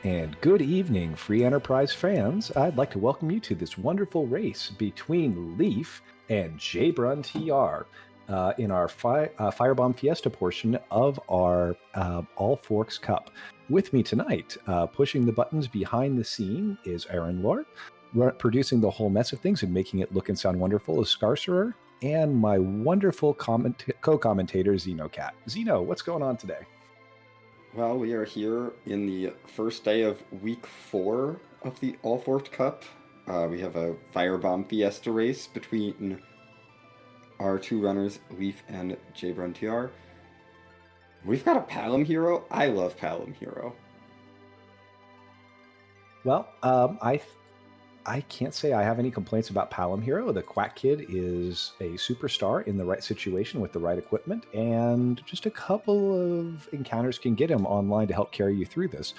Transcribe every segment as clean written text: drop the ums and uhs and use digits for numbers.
And good evening, Free Enterprise fans. I'd like to welcome you to this wonderful race between Leaf and JBrunTR in our Firebomb Fiesta portion of our All Forks Cup. With me tonight, pushing the buttons behind the scene, is Aaron Lore, producing the whole mess of things and making it look and sound wonderful is Scarcerer, and my wonderful co-commentator, Xenocat. Xeno, what's going on today? Well, we are here in the first day of week 4 of the All Forks Cup. We have a Firebomb Fiesta race between our two runners, Leaf and JBrunTR. We've got a Palom hero. I love Palom hero. Well, I can't say I have any complaints about Palom Hero. The Quack Kid is a superstar in the right situation with the right equipment, and just a couple of encounters can get him online to help carry you through this.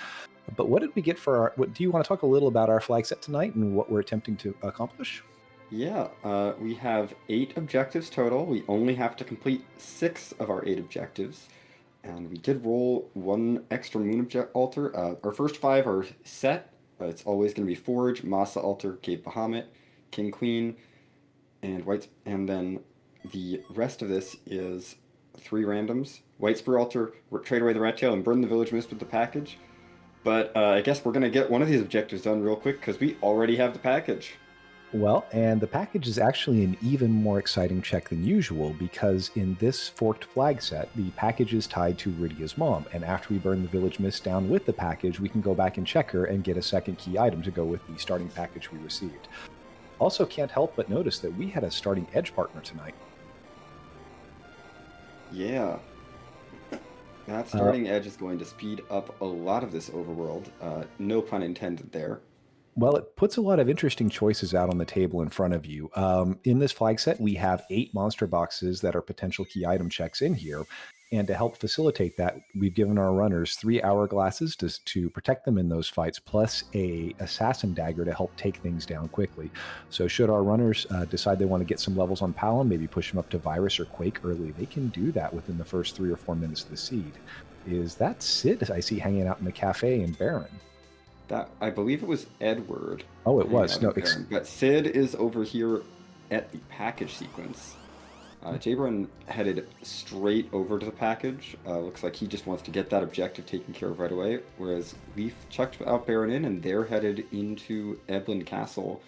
But what did we get for our... do you want to talk a little about our flag set tonight and what we're attempting to accomplish? Yeah, we have 8 objectives total. We only have to complete 6 of our 8 objectives. And we did roll 1 extra moon altar. Our first 5 are set. It's always going to be Forge, Masa Altar, Cape Bahamut, King Queen, and White. And then the rest of this is 3 randoms. White Spear Altar, trade away the Rat Tail, and burn the Village Mist with the package. But I guess we're going to get one of these objectives done real quick because we already have the package. Well, and the package is actually an even more exciting check than usual because in this forked flag set, the package is tied to Rydia's mom, and after we burn the Village Mist down with the package, we can go back and check her and get a second key item to go with the starting package we received. Also, can't help but notice that we had a starting edge partner tonight. Yeah. That starting edge is going to speed up a lot of this overworld. No pun intended there. Well, it puts a lot of interesting choices out on the table in front of you. In this flag set, we have 8 monster boxes that are potential key item checks in here. And to help facilitate that, we've given our runners 3 hourglasses to protect them in those fights, plus a assassin dagger to help take things down quickly. So should our runners decide they want to get some levels on Palom, maybe push them up to Virus or Quake early, they can do that within the first 3 or 4 minutes of the seed. Is that Sid I see hanging out in the cafe in Baron? That, I believe it was Edward. Oh, it was. No, but Sid is over here at the package sequence. JBrun headed straight over to the package. Looks like he just wants to get that objective taken care of right away. Whereas Leaf checked out Baron in, and they're headed into Elyn Castle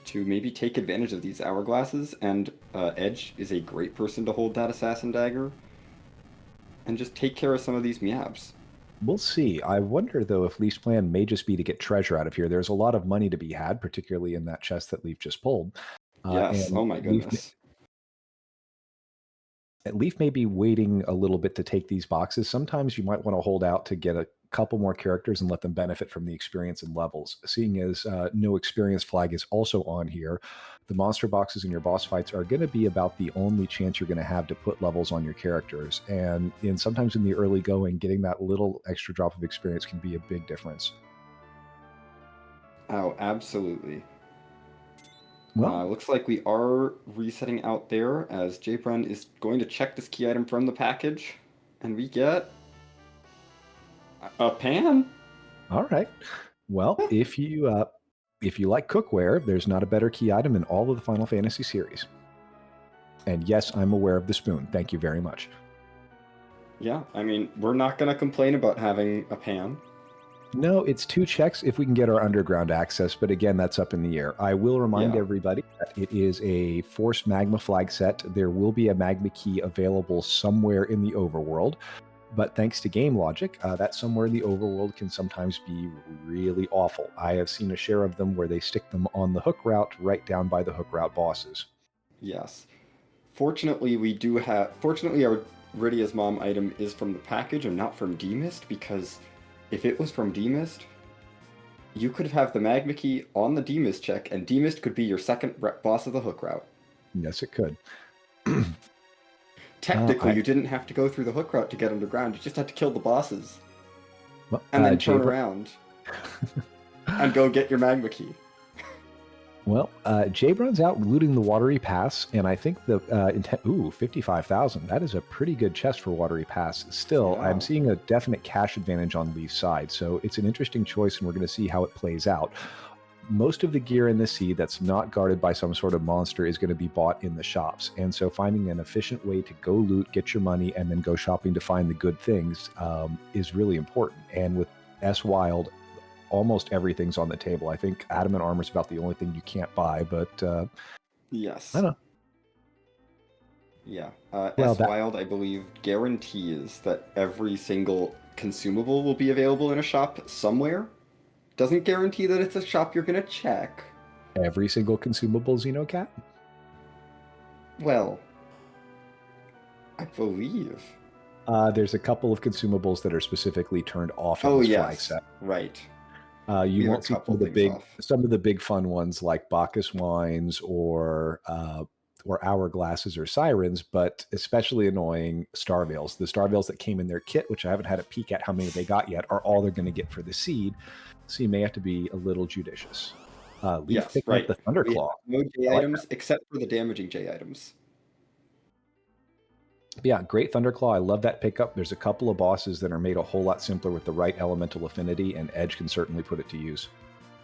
to maybe take advantage of these hourglasses. And Edge is a great person to hold that assassin dagger and just take care of some of these meabs. We'll see. I wonder, though, if Leaf's plan may just be to get treasure out of here. There's a lot of money to be had, particularly in that chest that Leaf just pulled. Yes, oh my goodness. Leaf may be waiting a little bit to take these boxes. Sometimes you might want to hold out to get a couple more characters and let them benefit from the experience and levels. Seeing as no experience flag is also on here, the monster boxes in your boss fights are going to be about the only chance you're going to have to put levels on your characters. And sometimes in the early going, getting that little extra drop of experience can be a big difference. Oh, absolutely. Well, looks like we are resetting out there as JBrun is going to check this key item from the package, and we get a pan. All right. Well, if you like cookware, there's not a better key item in all of the Final Fantasy series. And yes, I'm aware of the spoon. Thank you very much. Yeah, I mean, we're not going to complain about having a pan. No, it's 2 checks if we can get our underground access, but again, that's up in the air. I will remind everybody that it is a Force Magma flag set. There will be a Magma Key available somewhere in the overworld, but thanks to game logic, that somewhere in the overworld can sometimes be really awful. I have seen a share of them where they stick them on the hook route right down by the hook route bosses. Yes. Fortunately, our Rydia's mom item is from the package and not from D-Mist, because if it was from D-Mist, you could have the Magma Key on the D-Mist check, and D-Mist could be your second boss of the hook route. Yes, it could. Technically, you didn't have to go through the hook route to get underground. You just had to kill the bosses. Well, and then turn around and go get your Magma Key. Well, JBrun's out looting the Watery Pass, and I think the intent. Ooh, 55,000. That is a pretty good chest for Watery Pass. Still, Yeah. I'm seeing a definite cash advantage on Leaf's side, so it's an interesting choice, and we're going to see how it plays out. Most of the gear in the seed that's not guarded by some sort of monster is going to be bought in the shops, and so finding an efficient way to go loot, get your money, and then go shopping to find the good things is really important. And with S Wild, almost everything's on the table. I think adamant armor is about the only thing you can't buy, but Yes. I don't know. Yeah. Well, S Wild, I believe, guarantees that every single consumable will be available in a shop somewhere. Doesn't guarantee that it's a shop you're gonna check. every single consumable Xenocat? Well, I believe. There's a couple of consumables that are specifically turned off in Oh, this yes. flag set. Right. You We have won't a see couple things off. some of the big fun ones like Bacchus wines or hourglasses or sirens, but especially annoying Starveils. The Starveils that came in their kit, which I haven't had a peek at how many they got yet, are all they're going to get for the seed. So you may have to be a little judicious. Leaf Yes, picking right. up the Thunderclaw. We have no J I like items except for the damaging J items. But yeah, great Thunderclaw. I love that pickup. There's a couple of bosses that are made a whole lot simpler with the right elemental affinity, and Edge can certainly put it to use.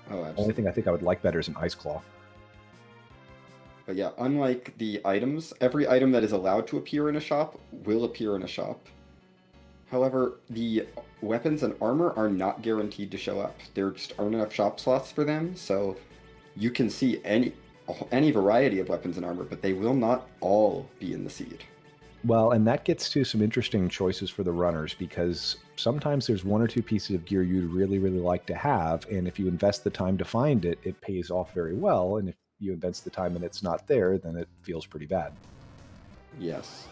Oh, absolutely. Only thing I think I would like better is an Ice Claw. But yeah, unlike the items, every item that is allowed to appear in a shop will appear in a shop. However, the weapons and armor are not guaranteed to show up. There just aren't enough shop slots for them, so you can see any variety of weapons and armor, but they will not all be in the seed. Well, and that gets to some interesting choices for the runners, because sometimes there's one or two pieces of gear you'd really, really like to have, and if you invest the time to find it, it pays off very well, and if you invest the time and it's not there, then it feels pretty bad. Yes.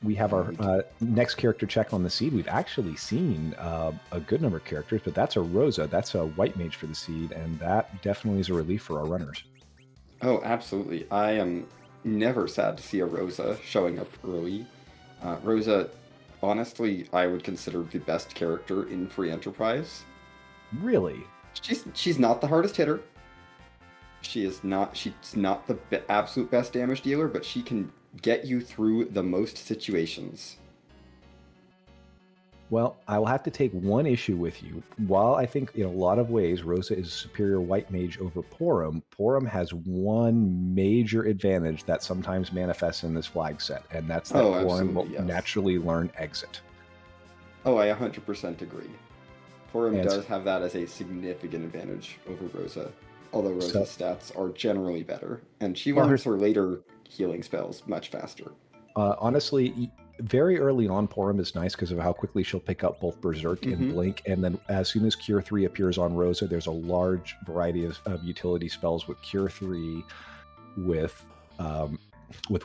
We have our next character check on the seed. We've actually seen a good number of characters, but that's a Rosa. That's a white mage for the seed, and that definitely is a relief for our runners. Oh, absolutely. I am never sad to see a Rosa showing up early. Rosa, honestly, I would consider the best character in Free Enterprise. Really? She's not the hardest hitter. She's not the absolute best damage dealer, but she can get you through the most situations. Well, I will have to take one issue with you. While I think in a lot of ways Rosa is a superior white mage over Porum, Porum has one major advantage that sometimes manifests in this flag set, and that's that Porum will naturally learn Exit. Oh, I 100% agree. Porum does have that as a significant advantage over Rosa, although Rosa's stats are generally better, and she learns her later healing spells much faster. Honestly, very early on, Porum is nice because of how quickly she'll pick up both Berserk and Blink, and then as soon as Cure 3 appears on Rosa, there's a large variety of utility spells with Cure 3, with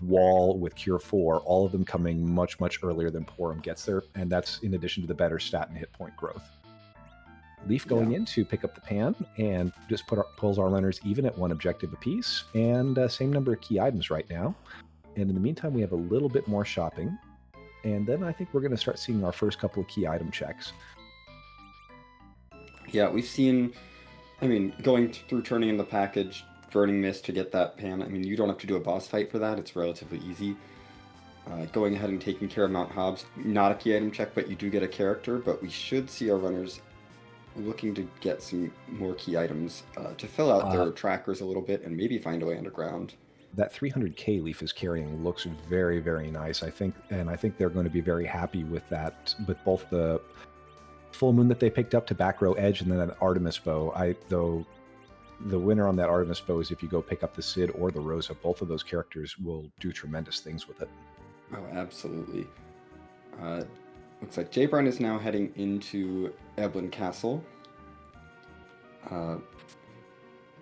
Wall, with Cure 4, all of them coming much, much earlier than Porum gets there, and that's in addition to the better stat and hit point growth. Leaf going in to pick up the pan and just pulls our runners even at one objective apiece, and same number of key items right now. And in the meantime, we have a little bit more shopping. And then I think we're going to start seeing our first couple of key item checks. Yeah, we've seen, going through turning in the package, Burning Mist to get that pan. You don't have to do a boss fight for that. It's relatively easy. Going ahead and taking care of Mount Hobbs, not a key item check, but you do get a character. But we should see our runners looking to get some more key items to fill out their trackers a little bit and maybe find a way underground. That 300k Leaf is carrying looks very, very nice. I think they're going to be very happy with that, with both the full moon that they picked up to back row Edge and then that Artemis bow. Though the winner on that Artemis bow is if you go pick up the Cid or the Rosa. Both of those characters will do tremendous things with it. Oh, absolutely. Looks like JBrun is now heading into Elyn Castle.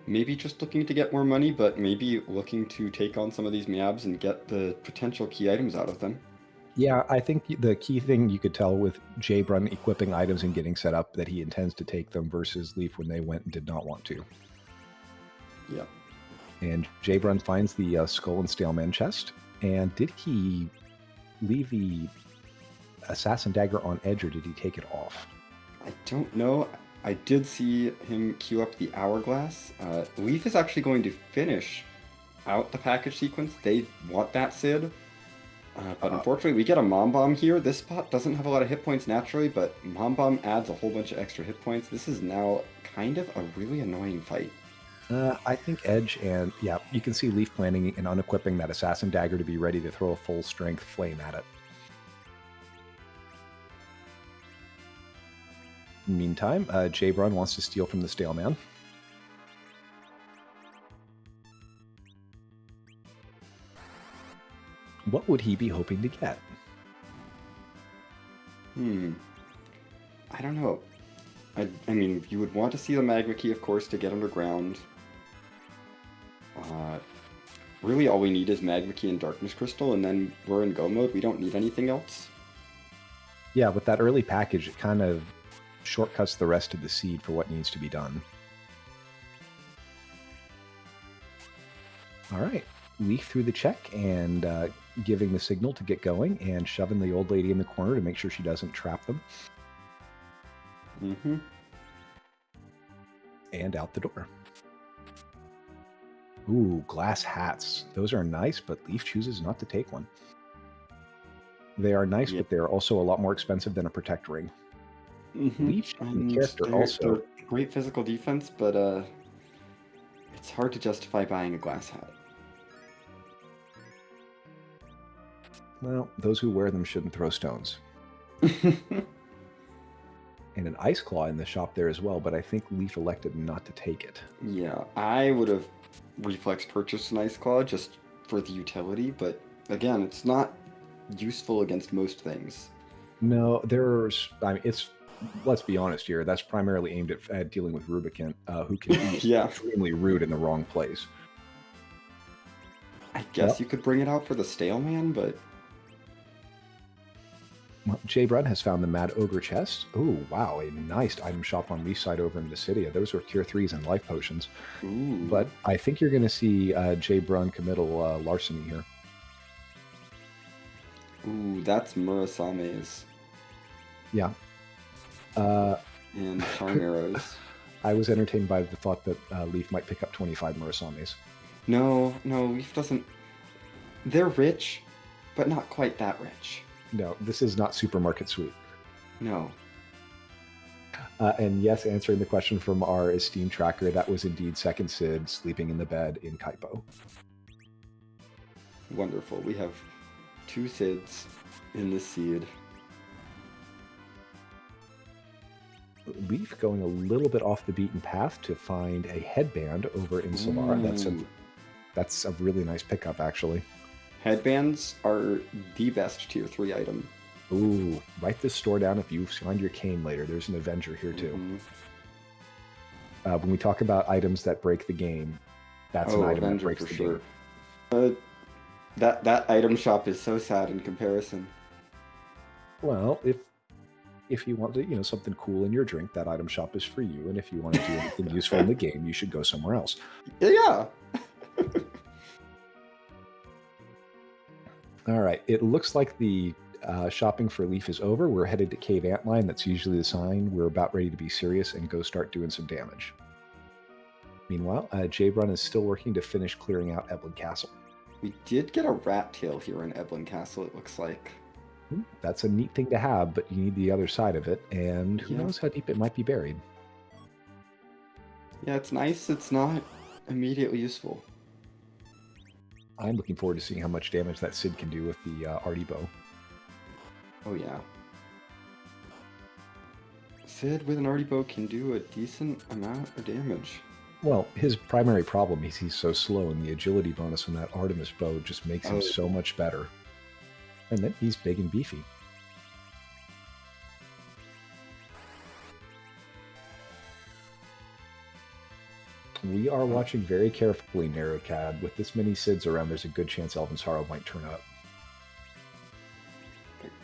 Maybe just looking to get more money, but maybe looking to take on some of these Meabs and get the potential key items out of them. Yeah, I think the key thing you could tell with JBrun equipping items and getting set up that he intends to take them versus Leaf when they went and did not want to. Yeah. And JBrun finds the Skull and Staleman chest. And did he leave the Assassin Dagger on Edge or did he take it off? I don't know. I did see him queue up the hourglass. Leaf is actually going to finish out the package sequence. They want that Sid. But unfortunately, we get a Mom Bomb here. This spot doesn't have a lot of hit points naturally, but Mom Bomb adds a whole bunch of extra hit points. This is now kind of a really annoying fight. I think Edge and, yeah, you can see Leaf planning and unequipping that Assassin Dagger to be ready to throw a full strength flame at it. Meantime, JBrun wants to steal from the Stale Man. What would he be hoping to get? I don't know. I mean, you would want to see the Magma Key, of course, to get underground. Really, all we need is Magma Key and Darkness Crystal, and then we're in go mode. We don't need anything else. Yeah, with that early package, it kind of shortcuts the rest of the seed for what needs to be done. All right. Leaf through the check and giving the signal to get going and shoving the old lady in the corner to make sure she doesn't trap them. Mm-hmm. And out the door. Ooh, glass hats. Those are nice, but Leaf chooses not to take one. They are nice, but they're also a lot more expensive than a Protect Ring. Mm-hmm. Leaf and character also. They're great physical defense, but it's hard to justify buying a glass hat. Well, those who wear them shouldn't throw stones. And an Ice Claw in the shop there as well, but I think Leaf elected not to take it. Yeah, I would have reflex purchased an Ice Claw just for the utility, but again, it's not useful against most things. No, let's be honest here, that's primarily aimed at dealing with Rubicant, who can be extremely rude in the wrong place. I guess you could bring it out for the Stale Man, but... Well, JBrun has found the Mad Ogre chest. Oh, wow, a nice item shop on Leaf side over in Dissidia. Those were Cure 3s and life potions. Ooh. But I think you're going to see JBrun committal larceny here. Ooh, that's Murasame's. Yeah. And Charm Arrows. I was entertained by the thought that Leaf might pick up 25 Murasames. No, Leaf doesn't... They're rich, but not quite that rich. No, this is not Supermarket Sweep. No. And yes, answering the question from our esteemed tracker, that was indeed second Sid sleeping in the bed in Kaipo. Wonderful. We have 2 Sids in this seed. Leaf going a little bit off the beaten path to find a headband over in Savar. That's a really nice pickup, actually. Headbands are the best tier 3 item. Ooh, write this store down if you find your cane later. There's an Avenger here too. When we talk about items that break the game, that's an item Avenger that breaks the game. That item shop is so sad in comparison. Well, if you want to, something cool in your drink, that item shop is for you. And if you want to do anything useful in the game, you should go somewhere else. Yeah. All right. It looks like the shopping for Leaf is over. We're headed to Cave Antline. That's usually the sign we're about ready to be serious and go start doing some damage. Meanwhile, JBrun is still working to finish clearing out Elyn Castle. We did get a rat tail here in Elyn Castle, it looks like. That's a neat thing to have, but you need the other side of it, and who knows how deep it might be buried. Yeah, it's nice. It's not immediately useful. I'm looking forward to seeing how much damage that Sid can do with the Artie bow. Oh yeah. Sid with an Artie bow can do a decent amount of damage. Well, his primary problem is he's so slow, and the agility bonus on that Artemis bow just makes him so much better. And then he's big and beefy. We are watching very carefully, NarrowCAD. With this many Sids around, there's a good chance Elven's Sorrow might turn up.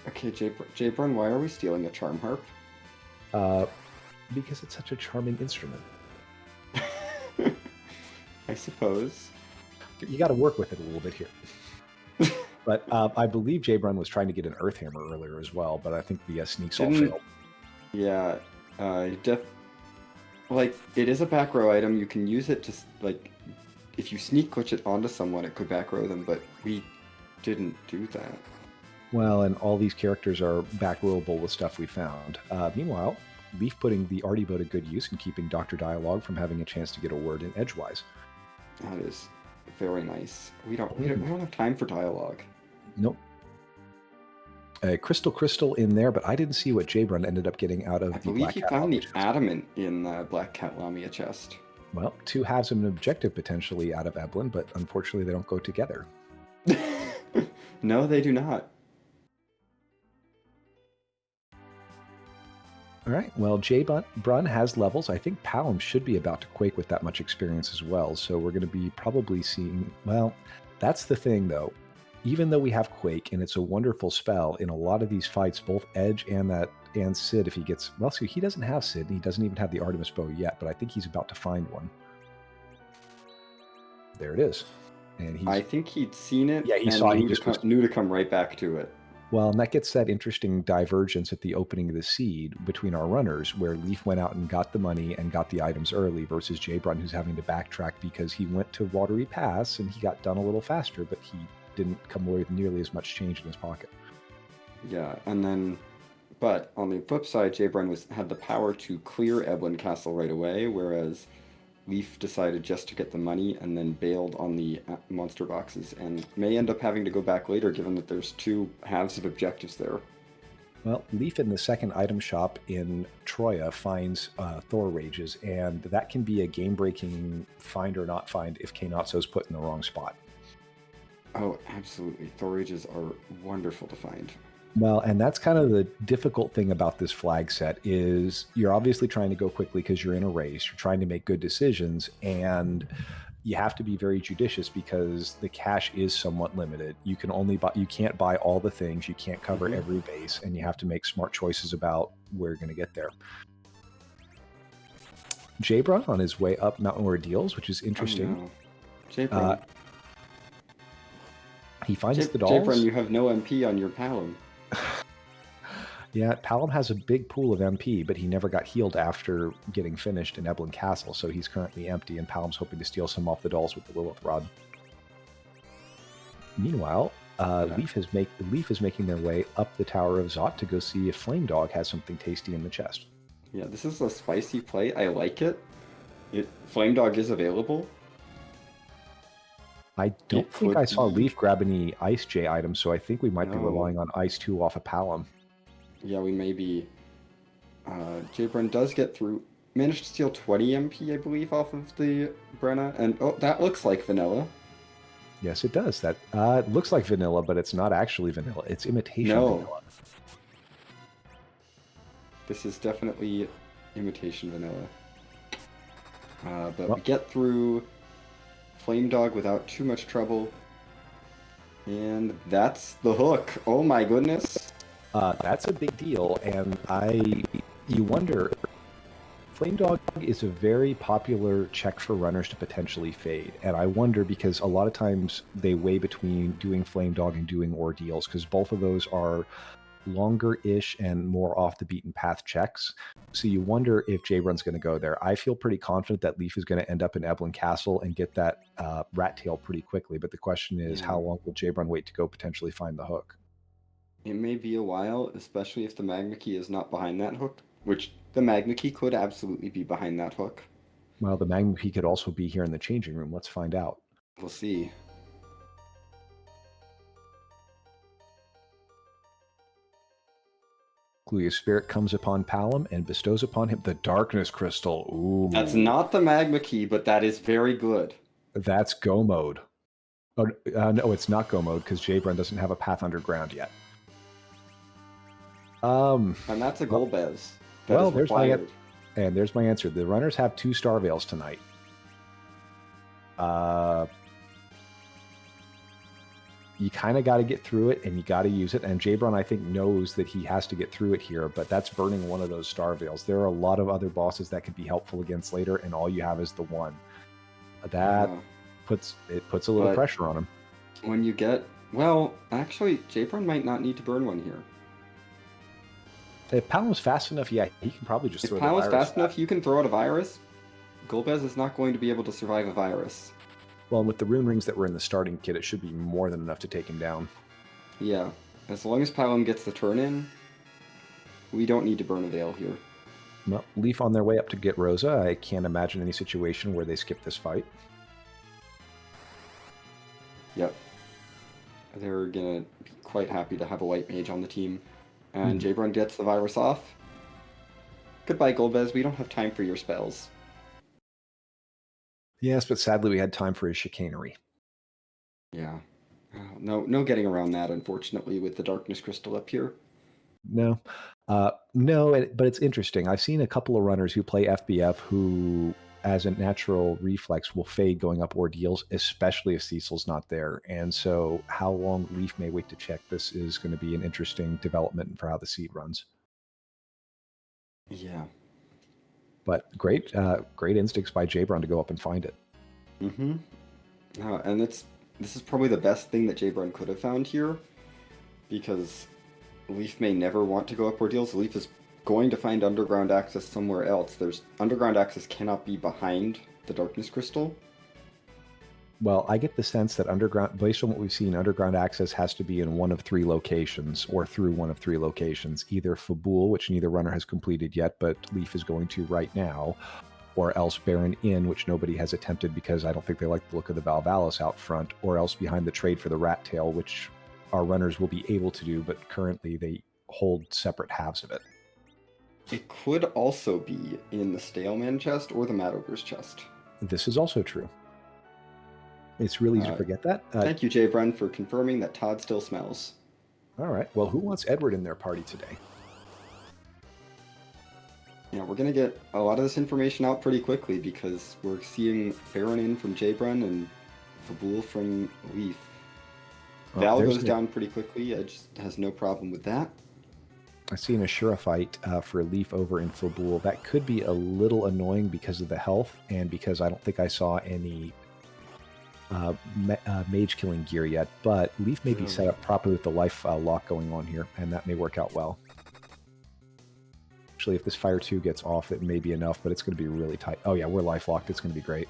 Okay, JBrun, why are we stealing a Charm Harp? Because it's such a charming instrument. I suppose. You got to work with it a little bit here. But I believe JBrun was trying to get an Earth Hammer earlier as well, but I think the sneaks all failed. Yeah, like, it is a back row item. You can use it to, like, if you sneak glitch it onto someone, it could back row them, but we didn't do that. Well, and all these characters are back rollable with stuff we found. Meanwhile, Leaf putting the arty bow to good use and keeping Dr. Dialogue from having a chance to get a word in edgewise. That is very nice. We don't have time for dialogue. Nope. Crystal in there, but I didn't see what JBrun ended up getting out of I the believe Black he Cat found the chest. adamant in the Black Cat Lamia chest. Well, 2 halves of an objective potentially out of Elyn, but unfortunately they don't go together. No, they do not. All right, well, JBrun has levels. I think Palom should be about to quake with that much experience as well, so we're going to be probably seeing, well, that's the thing though. Even though we have Quake and it's a wonderful spell, in a lot of these fights, both Edge and Sid, if he gets, well, see, he doesn't have Sid, and he doesn't even have the Artemis bow yet, but I think he's about to find one. There it is. And I think he'd seen it. Yeah, he saw it. He knew to come right back to it. Well, and that gets that interesting divergence at the opening of the seed between our runners, where Leaf went out and got the money and got the items early, versus JBrun, who's having to backtrack because he went to Watery Pass and he got done a little faster, but he didn't come away with nearly as much change in his pocket. Yeah, and then, but on the flip side, JBrun had the power to clear Elyn Castle right away, whereas Leaf decided just to get the money and then bailed on the monster boxes, and may end up having to go back later given that there's 2 halves of objectives there. Well, Leaf in the second item shop in Troya finds Thor Rages, and that can be a game-breaking find or not find if Knotso's put in the wrong spot. Oh, absolutely. Thor Rages are wonderful to find. Well, and that's kind of the difficult thing about this flag set is you're obviously trying to go quickly because you're in a race. You're trying to make good decisions, and you have to be very judicious because the cash is somewhat limited. You can only buy, you can't buy all the things. You can't cover every base, and you have to make smart choices about where you're going to get there. JBrun on his way up Mountain Ordeals, which is interesting. Oh, no. JBrun. He finds the dolls. JBrun, you have no MP on your Palom. Yeah, Palom has a big pool of MP, but he never got healed after getting finished in Elyn Castle, so he's currently empty, and Palom's hoping to steal some off the dolls with the Lilith Rod. Meanwhile, Leaf is making their way up the Tower of Zot to go see if Flame Dog has something tasty in the chest. Yeah, this is a spicy play. I like it. Flame Dog is available. I don't think I saw Leaf grab any Ice J items, so I think we might be relying on Ice 2 off of Palom. Yeah, we may be. JBrun does get through. Managed to steal 20 MP, I believe, off of the Brenna. And, oh, that looks like vanilla. Yes, it does. That it looks like vanilla, but it's not actually vanilla. It's imitation vanilla. This is definitely imitation vanilla. But we get through Flame Dog without too much trouble. And that's the hook. Oh my goodness. That's a big deal, and you wonder, Flame Dog is a very popular check for runners to potentially fade, and I wonder because a lot of times they weigh between doing Flame Dog and doing Ordeals, because both of those are longer-ish and more off the beaten path checks. So you wonder if JBrun's going to go there. I feel pretty confident that Leaf is going to end up in Elyn Castle and get that rat tail pretty quickly, but the question is, how long will JBrun wait to go potentially find the hook? It may be a while, especially if the Magma Key is not behind that hook, which the Magma Key could absolutely be behind that hook. Well, the Magma Key could also be here in the changing room. Let's find out. We'll see. Gluea's spirit comes upon Palom and bestows upon him the Darkness Crystal. Ooh. That's not the Magma Key, but that is very good. That's Go Mode. Oh, no, it's not Go Mode because JBrun doesn't have a Path Underground yet. And that's a Golbez. Well, there's my answer. The runners have 2 Star Veils tonight. You kind of got to get through it, and you got to use it. And JBrun, I think, knows that he has to get through it here, but that's burning one of those Star Veils. There are a lot of other bosses that could be helpful against later, and all you have is the one. That puts a little pressure on him. When you get... Well, actually, JBrun might not need to burn one here. If Palam's fast enough, yeah, he can probably just If throw the Palam's virus. fast enough, you can throw out a virus. Golbez is not going to be able to survive a virus. Well, and with the rune rings that were in the starting kit, it should be more than enough to take him down. Yeah, as long as Palam gets the turn in, we don't need to burn a veil here. Well, Leaf on their way up to get Rosa. I can't imagine any situation where they skip this fight. Yep. They're gonna be quite happy to have a white mage on the team. And JBrun gets the virus off. Goodbye, Golbez. We don't have time for your spells. Yes, but sadly we had time for his chicanery. Yeah. No getting around that, unfortunately, with the Darkness Crystal up here. No. But it's interesting. I've seen a couple of runners who play FBF who, as a natural reflex, will fade going up Ordeals, especially if Cecil's not there. And so how long Leaf may wait to check this is going to be an interesting development for how the seed runs. Yeah. But great instincts by JBrun to go up and find it. Mm-hmm. And this is probably the best thing that JBrun could have found here, because Leaf may never want to go up Ordeals. Leaf is going to find underground access somewhere else. Underground access cannot be behind the Darkness Crystal. Well, I get the sense that based on what we've seen, underground access has to be in one of three locations, or through one of three locations. Either Fabul, which neither runner has completed yet, but Leaf is going to right now, or else Baron Inn, which nobody has attempted because I don't think they like the look of the Valvalis out front, or else behind the trade for the Rat Tail, which our runners will be able to do, but currently they hold separate halves of it. It could also be in the Staleman chest or the Mad Ogre's chest. This is also true. It's really easy to forget that. Thank you, JBrun, for confirming that Todd still smells. All right. Well, who wants Edward in their party today? Yeah, we're going to get a lot of this information out pretty quickly because we're seeing Baron in from JBrun and Fabul from Leaf. Val goes down pretty quickly. Edge has no problem with that. I see an Ashura fight for Leaf over in Fabul. That could be a little annoying because of the health and because I don't think I saw any mage killing gear yet, but Leaf may be set up properly with the life lock going on here, and that may work out well. Actually, if this Fire 2 gets off, it may be enough, but it's going to be really tight. Oh yeah, we're life locked. It's going to be great.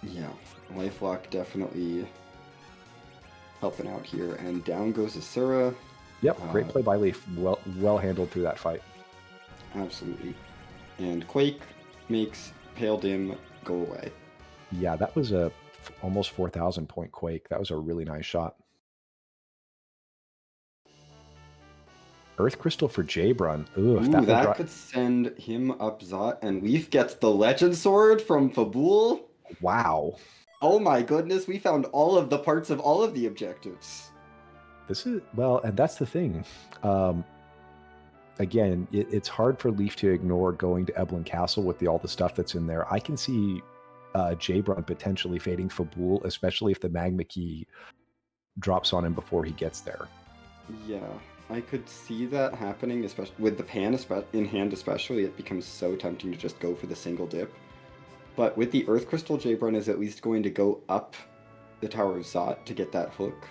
Yeah, life lock definitely helping out here, and down goes Asura. Yep, great play by Leaf. Well handled through that fight. Absolutely. And Quake makes Pale Dim go away. Yeah, that was a almost 4,000 point Quake. That was a really nice shot. Earth Crystal for JBrun. Ooh, that could send him up Zot, and Leaf gets the Legend Sword from Fabul. Wow. Oh my goodness, we found all of the parts of all of the objectives. This is, well, and that's the thing. Again, it's hard for Leaf to ignore going to Elyn Castle with all the stuff that's in there. I can see JBrun potentially fading Fabul, especially if the Magma Key drops on him before he gets there. Yeah, I could see that happening, especially with the pan in hand especially. It becomes so tempting to just go for the single dip. But with the Earth Crystal, JBrun is at least going to go up the Tower of Zot to get that hook.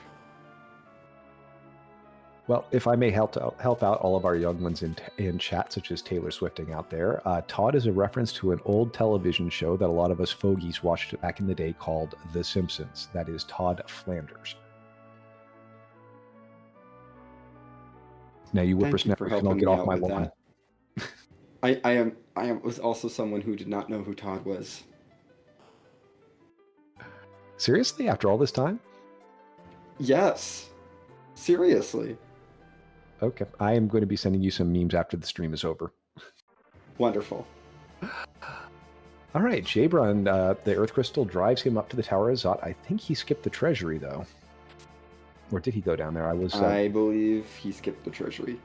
Well, if I may help out all of our young ones in chat, such as Taylor Swifting out there, Todd is a reference to an old television show that a lot of us fogies watched back in the day called The Simpsons. That is Todd Flanders. Now you whippersnappers can all get off my lawn. I was also someone who did not know who Todd was. Seriously? After all this time? Yes. Seriously. Okay. I am going to be sending you some memes after the stream is over. Wonderful. All right. JBrun, the Earth Crystal drives him up to the Tower of Zot. I think he skipped the Treasury, though. Or did he go down there? I believe he skipped the Treasury.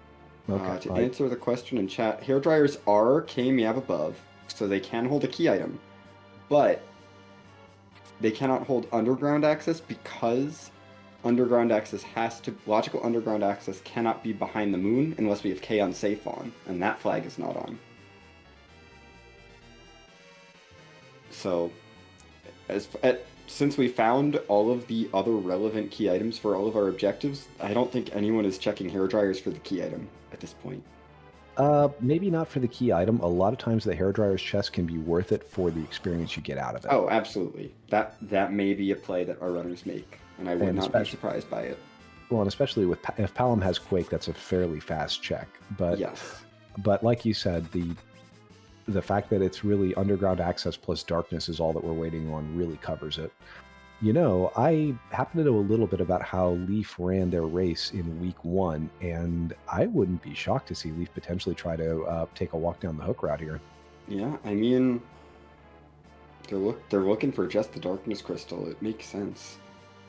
Okay. To answer the question in chat, hairdryers are KMAB above, so they can hold a key item, but they cannot hold underground access because underground access logical underground access cannot be behind the moon unless we have K on safe on, and that flag is not on. So, since we found all of the other relevant key items for all of our objectives, I don't think anyone is checking hairdryers for the key item at this point. Maybe not for the key item. A lot of times the hairdryer's chest can be worth it for the experience you get out of it. Oh, absolutely. That may be a play that our runners make, and I would not be surprised by it. Well, and especially with if Palom has Quake, that's a fairly fast check. But yes, but like you said, the fact that it's really underground access plus darkness is all that we're waiting on really covers it. You know, I happen to know a little bit about how Leaf ran their race in week 1, and I wouldn't be shocked to see Leaf potentially try to take a walk down the hook route here. Yeah, I mean, they're looking for just the darkness crystal. It makes sense.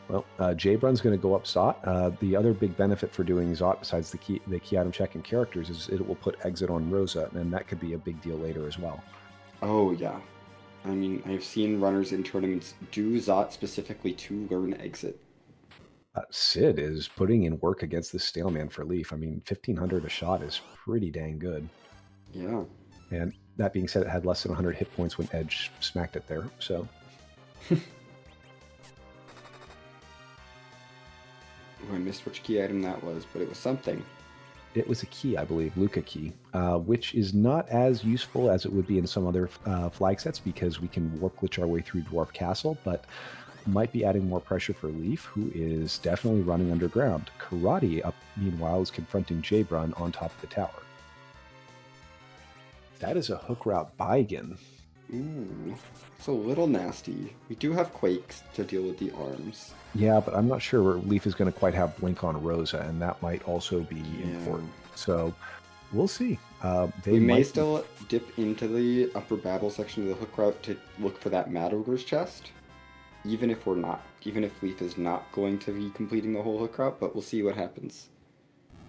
Well, JBrun's going to go up Zot. The other big benefit for doing Zot, besides the key item check and characters, is it will put exit on Rosa, and that could be a big deal later as well. Oh yeah. I mean, I've seen runners in tournaments do Zot specifically to learn exit. Sid is putting in work against this Staleman for Leaf. I mean, 1,500 a shot is pretty dang good. Yeah. And that being said, it had less than 100 hit points when Edge smacked it there, so... I missed which key item that was, but it was something. It was a key, I believe, Luca key, which is not as useful as it would be in some other flag sets because we can warp glitch our way through Dwarf Castle, but might be adding more pressure for Leaf, who is definitely running underground. Karate, meanwhile, is confronting JBrun on top of the tower. That is a hook route Baigen. Ooh, it's a little nasty. We do have Quakes to deal with the arms. Yeah, but I'm not sure Leaf is going to quite have Blink on Rosa, and that might also be important. So we'll see. We may still dip into the upper battle section of the hook route to look for that Mad Ogre's chest, even if Leaf is not going to be completing the whole hook route, but we'll see what happens.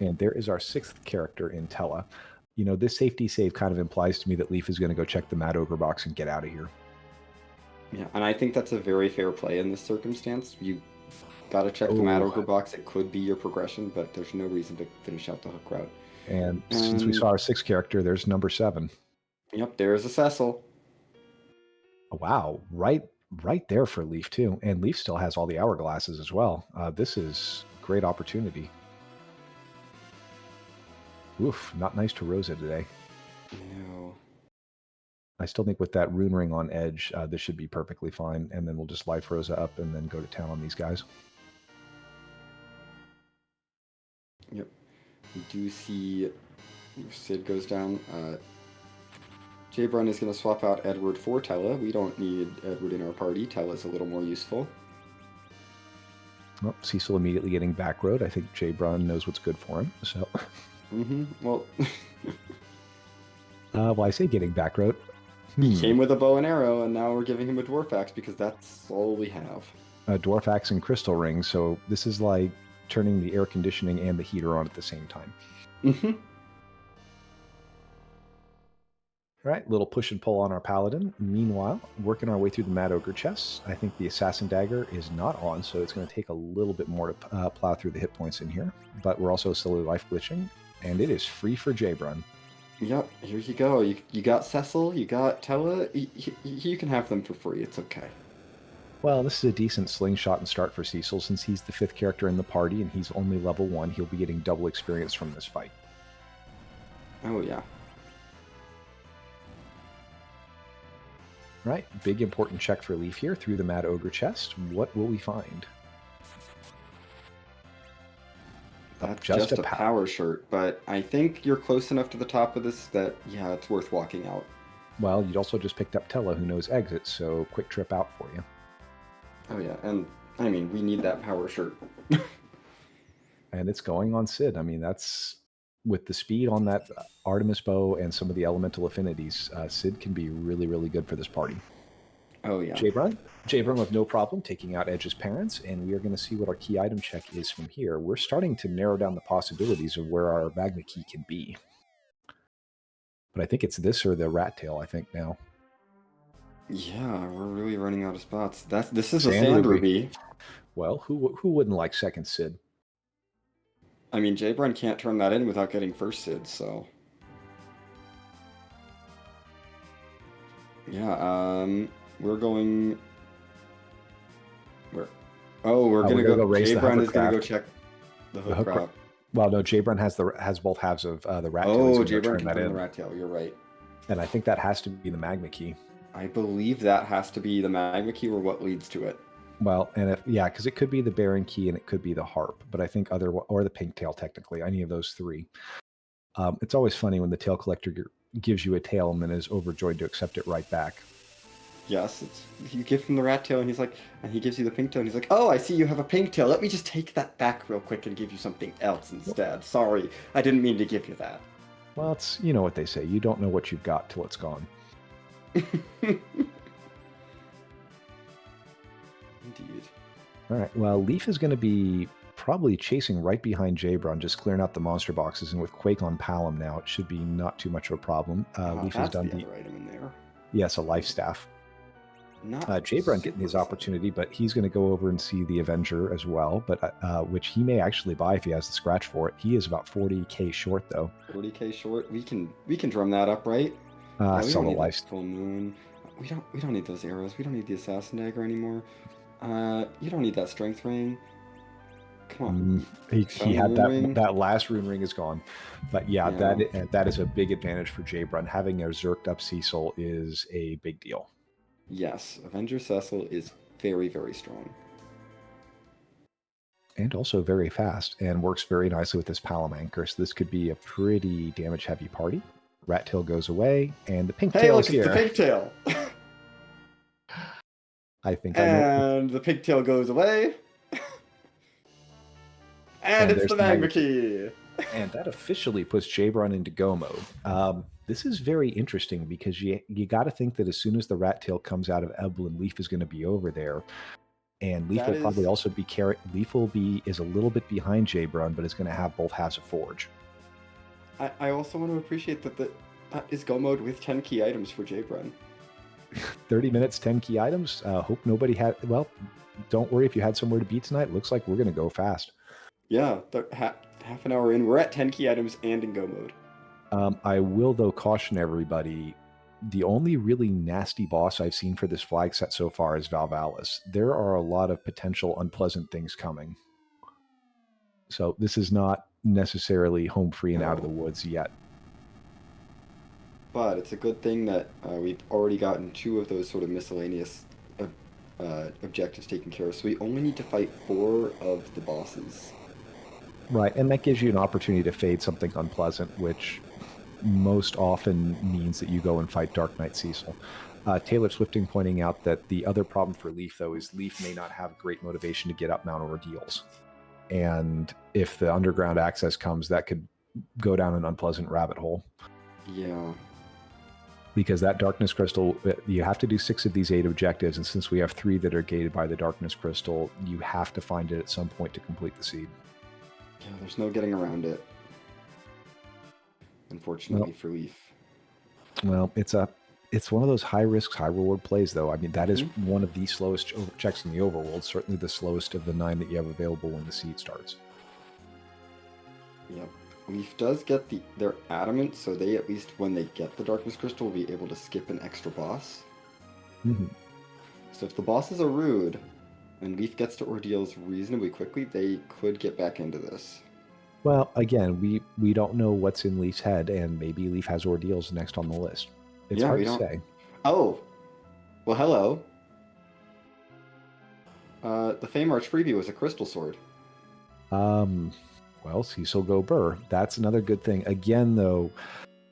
And there is our 6th character in Tella. You know, this safety save kind of implies to me that Leaf is going to go check the Mad Ogre box and get out of here. Yeah, and I think that's a very fair play in this circumstance. You got to check the Mad Ogre box. It could be your progression, but there's no reason to finish out the hook route. And since we saw our 6th character, there's number 7. Yep, there's a Cecil. Wow, right there for Leaf too. And Leaf still has all the hourglasses as well. This is a great opportunity. Oof, not nice to Rosa today. No. I still think with that rune ring on Edge, this should be perfectly fine. And then we'll just life Rosa up and then go to town on these guys. Yep. We do see Sid goes down. JBrun is going to swap out Edward for Tella. We don't need Edward in our party. Tella's a little more useful. Well, Cecil immediately getting back road. I think JBrun knows what's good for him. So. Well. Well, I say getting back road. He came with a bow and arrow, and now we're giving him a dwarf axe because that's all we have. A dwarf axe and crystal ring. So this is like turning the air conditioning and the heater on at the same time. All right, little push and pull on our paladin. Meanwhile, working our way through the Mad Ogre chests. I think the assassin dagger is not on, so it's going to take a little bit more to plow through the hit points in here. But we're also slowly life glitching, and it is free for JBrun. Yep, here you go. You got Cecil, you got Tella. You can have them for free. It's okay. Well, this is a decent slingshot and start for Cecil. Since he's the 5th character in the party and he's only level 1, he'll be getting double experience from this fight. Oh, yeah. Right, big important check for Leaf here through the Mad Ogre chest. What will we find? That's just a power shirt, but I think you're close enough to the top of this that, yeah, it's worth walking out. Well, you'd also just picked up Tella, who knows exit, so quick trip out for you. Oh, yeah, and, I mean, we need that power shirt. And it's going on Sid. I mean, that's... With the speed on that Artemis bow and some of the elemental affinities, Sid can be really, really good for this party. Oh, yeah. JBrun with no problem taking out Edge's parents, and we are going to see what our key item check is from here. We're starting to narrow down the possibilities of where our Magma Key can be. But I think it's this or the rat tail, I think, now. Yeah, we're really running out of spots. This is a sand ruby. Well, who wouldn't like second Sid? I mean, JBrun can't turn that in without getting first Sid, so... Yeah, we're going... Where? Oh, we're gonna go... JBrun is gonna go check the hook route. Well, no, JBrun has both halves of the rat tail. He's Oh, going to JBrun return can that turn in. the rat tail. You're right. And I think that has to be the Magma Key. I believe that has to be the Magma Key or what leads to it. Well, and because it could be the Baron Key and it could be the Harp, but I think or the Pink Tail technically, any of those three. It's always funny when the tail collector gives you a tail and then is overjoyed to accept it right back. Yes, you give him the rat tail and he's like, and he gives you the pink tail and he's like, oh, I see you have a pink tail. Let me just take that back real quick and give you something else instead. Sorry, I didn't mean to give you that. Well, it's, you know what they say, you don't know what you've got till it's gone. Indeed. All right, well, Leaf is going to be probably chasing right behind JBrun, just clearing out the monster boxes, and with Quake on Palom now, it should be not too much of a problem. Leaf has done the other item in there. Yes, a life staff. Not JBrun getting his opportunity, but he's going to go over and see the Avenger as well, but which he may actually buy if he has the scratch for it. He is about 40k short though. 40k short. We can drum that up, right? Sell the life. Full moon. We don't need those arrows. We don't need the assassin dagger anymore. You don't need that strength ring. Come on. He had that last rune ring is gone, but yeah. That is a big advantage for JBrun. Having a zerked up Cecil is a big deal. Yes, Avenger Cecil is very, very strong. And also very fast, and works very nicely with this Palom Anchor, so this could be a pretty damage-heavy party. Rat tail goes away, and the pink tail is here. Hey, look, it's the pink tail! I think and the pink tail goes away. and it's the Magma Key! And that officially puts JBrun into go mode. This is very interesting because you got to think that as soon as the rat tail comes out of Elyn, Leaf is going to be over there, and Leaf will probably also be Leaf is a little bit behind JBrun, but is going to have both halves of Forge. I also want to appreciate that that is go mode with 10 key items for JBrun. 30 minutes, 10 key items. Hope nobody had. Well, don't worry if you had somewhere to be tonight. Looks like we're going to go fast. Yeah, half an hour in, we're at 10 key items and in go mode. I will, though, caution everybody, the only really nasty boss I've seen for this flag set so far is Valvalis. There are a lot of potential unpleasant things coming. So this is not necessarily home free and out of the woods yet. But it's a good thing that we've already gotten 2 of those sort of miscellaneous objectives taken care of. So we only need to fight 4 of the bosses. Right, and that gives you an opportunity to fade something unpleasant, which most often means that you go and fight Dark Knight Cecil. Taylor Swifting pointing out that the other problem for Leaf, though, is Leaf may not have great motivation to get up Mount Ordeals. And if the underground access comes, that could go down an unpleasant rabbit hole. Yeah. Because that Darkness Crystal, you have to do 6 of these 8 objectives, and since we have 3 that are gated by the Darkness Crystal, you have to find it at some point to complete the seed. Yeah, there's no getting around it. Unfortunately for Leaf. Well, it's one of those high risk, high reward plays, though. I mean, that is one of the slowest checks in the overworld. Certainly the slowest of the 9 that you have available when the seed starts. Yep. Leaf does get their adamant, so they, at least when they get the Darkness Crystal, will be able to skip an extra boss. Mm-hmm. So if the bosses are rude, and Leaf gets to Ordeals reasonably quickly, they could get back into this. Well, again, we don't know what's in Leaf's head, and maybe Leaf has Ordeals next on the list. It's hard to say. Oh, well, hello. The Fame Arch freebie was a crystal sword. Well, Cecil go Burr. That's another good thing. Again, though,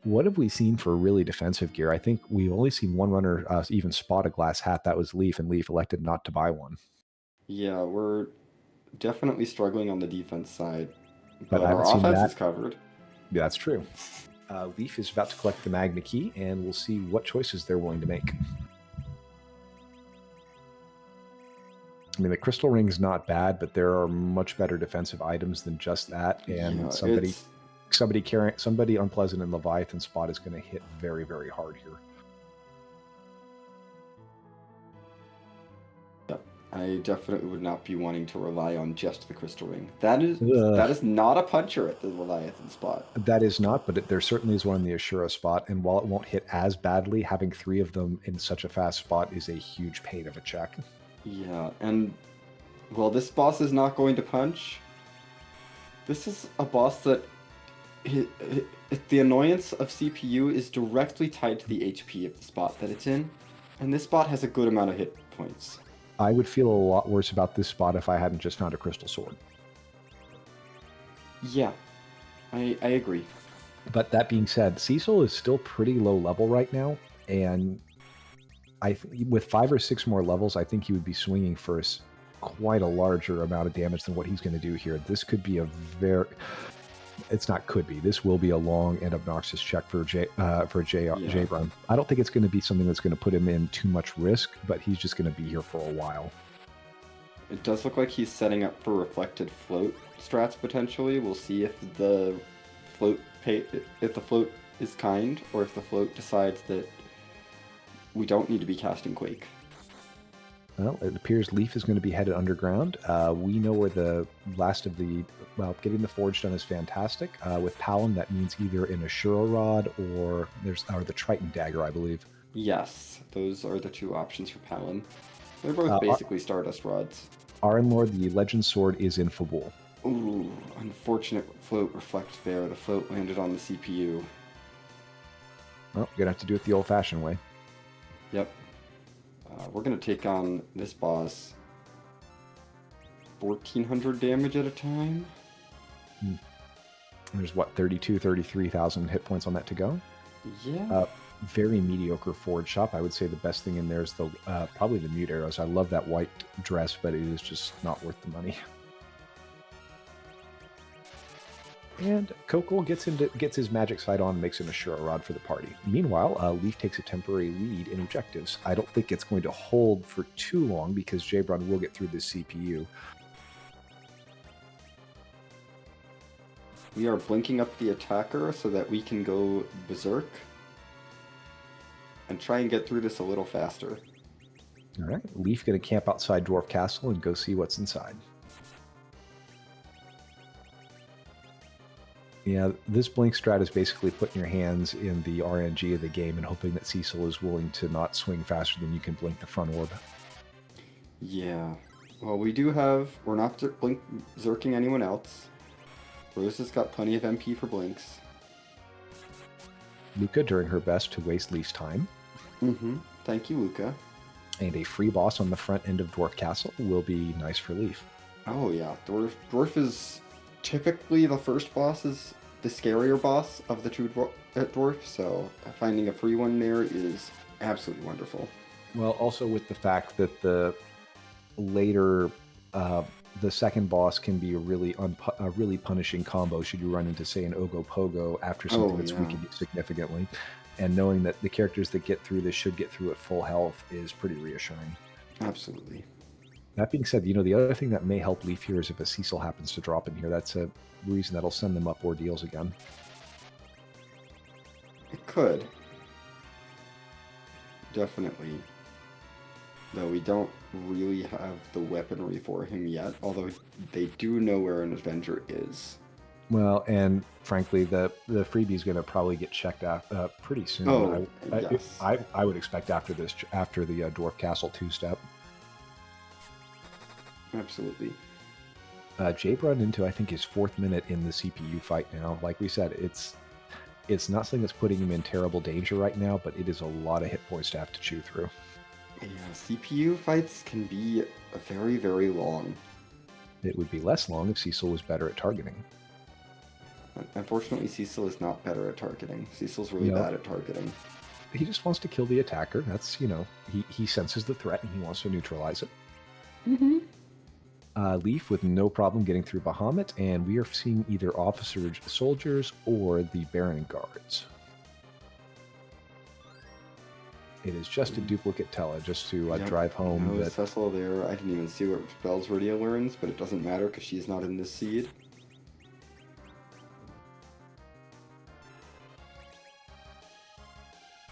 what have we seen for really defensive gear? I think we've only seen one runner even spot a glass hat. That was Leaf, and Leaf elected not to buy one. Yeah, we're definitely struggling on the defense side. But our offense is covered. Yeah, that's true. Leaf is about to collect the Magma Key, and we'll see what choices they're willing to make. I mean, the Crystal Ring's not bad, but there are much better defensive items than just that. And somebody unpleasant in Leviathan spot is going to hit very, very hard here. I definitely would not be wanting to rely on just the Crystal Ring. That is not a puncher at the Leviathan spot. That is not, but there certainly is one in the Ashura spot, and while it won't hit as badly, having 3 of them in such a fast spot is a huge pain of a check. Yeah, and well, this boss is not going to punch. This is a boss that the annoyance of CPU is directly tied to the HP of the spot that it's in, and this spot has a good amount of hit points. I would feel a lot worse about this spot if I hadn't just found a crystal sword. Yeah, I agree. But that being said, Cecil is still pretty low level right now, and with 5 or 6 more levels, I think he would be swinging for quite a larger amount of damage than what he's going to do here. This could be it's not could be. This will be a long and obnoxious check for JBrun. I don't think it's going to be something that's going to put him in too much risk, but he's just going to be here for a while. It does look like he's setting up for reflected float strats potentially. We'll see if the float is kind, or if the float decides that we don't need to be casting Quake. Well, it appears Leaf is going to be headed underground. We know where the last of getting the forge done is fantastic. With Palin, that means either an Ashura Rod or the Triton Dagger, I believe. Yes, those are the 2 options for Palin. They're both basically Stardust Rods. Arin Lord, the Legend Sword, is in Fabul. Ooh, unfortunate float reflect there. The float landed on the CPU. Well, you're going to have to do it the old-fashioned way. Yep. We're going to take on this boss 1,400 damage at a time. There's, 33,000 hit points on that to go? Yeah. Very mediocre forge shop. I would say the best thing in there is probably the mute arrows. I love that white dress, but it is just not worth the money. And Kokol gets his magic side on and makes him a Ashura Rod for the party. Meanwhile, Leaf takes a temporary lead in objectives. I don't think it's going to hold for too long because JBrun will get through this CPU. We are blinking up the attacker so that we can go berserk and try and get through this a little faster. All right, Leaf going to camp outside Dwarf Castle and go see what's inside. Yeah, this blink strat is basically putting your hands in the RNG of the game and hoping that Cecil is willing to not swing faster than you can blink the front orb. Yeah. Well, we're not blink zerking anyone else. Rosa's got plenty of MP for blinks. Luca doing her best to waste Leaf's time. Thank you, Luca. And a free boss on the front end of Dwarf Castle will be nice for Leaf. Oh yeah, Dwarf is typically the first boss is the scarier boss of the 2 dwarf, so finding a free one there is absolutely wonderful. Well, also with the fact that the later, the second boss can be a really punishing combo should you run into, say, an Ogo Pogo after something that's weakened significantly. And knowing that the characters that get through this should get through at full health is pretty reassuring. Absolutely. That being said, the other thing that may help Leaf here is if a Cecil happens to drop in here. That's a reason that'll send them up Ordeals again. It could. Definitely. Though we don't really have the weaponry for him yet, although they do know where an Avenger is. Well, and frankly, the freebie is going to probably get checked out pretty soon. Oh, yes. I would expect after the Dwarf Castle 2-step. Absolutely. JBrun into, I think, his 4th minute in the CPU fight now. Like we said, it's not something that's putting him in terrible danger right now, but it is a lot of hit points to have to chew through. Yeah, CPU fights can be very, very long. It would be less long if Cecil was better at targeting. Unfortunately, Cecil is not better at targeting. Cecil's really bad at targeting. He just wants to kill the attacker. That's, he senses the threat and he wants to neutralize it. Leaf with no problem getting through Bahamut, and we are seeing either officer soldiers or the Baron guards. It is just a duplicate Tella, just to drive home. No Cecil there. I didn't even see what spells Radio learns, but it doesn't matter because she's not in this seed.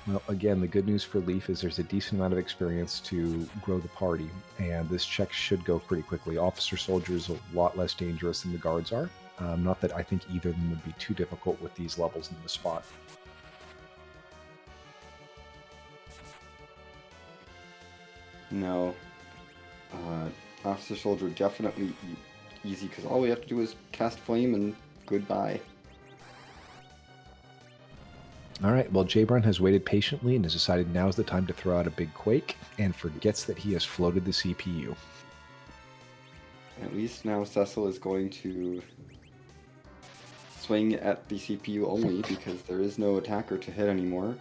Well, again, the good news for Leaf is there's a decent amount of experience to grow the party, and this check should go pretty quickly. Officer Soldier is a lot less dangerous than the guards are. Not that I think either of them would be too difficult with these levels in the spot. No. Officer Soldier definitely easy because all we have to do is cast Flame and goodbye. All right, well, JBrun has waited patiently and has decided now is the time to throw out a big quake and forgets that he has floated the CPU. At least now Cecil is going to swing at the CPU only because there is no attacker to hit anymore.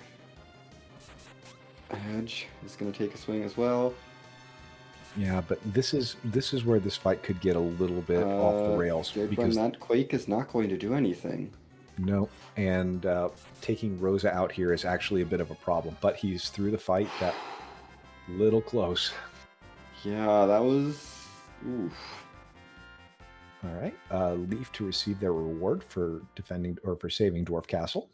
Edge is going to take a swing as well. Yeah, but this is where this fight could get a little bit off the rails. Because that quake is not going to do anything. No, and taking Rosa out here is actually a bit of a problem, but he's through the fight. That little close. Yeah, that was... Oof. All right, Leaf to receive their reward for defending or for saving Dwarf Castle.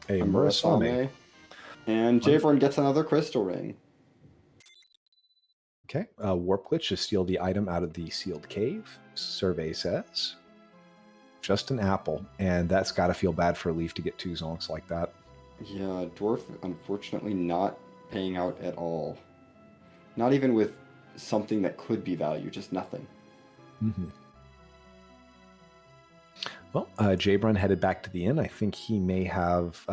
A Murasame. And JBrun gets another crystal ring. Okay, Warp Glitch to steal the item out of the sealed cave. Survey says just an apple, and that's got to feel bad for Leaf to get 2 zonks like that. Yeah, Dwarf unfortunately not paying out at all. Not even with something that could be value, just nothing. Mm-hmm. Well, JBrun headed back to the inn. I think he may have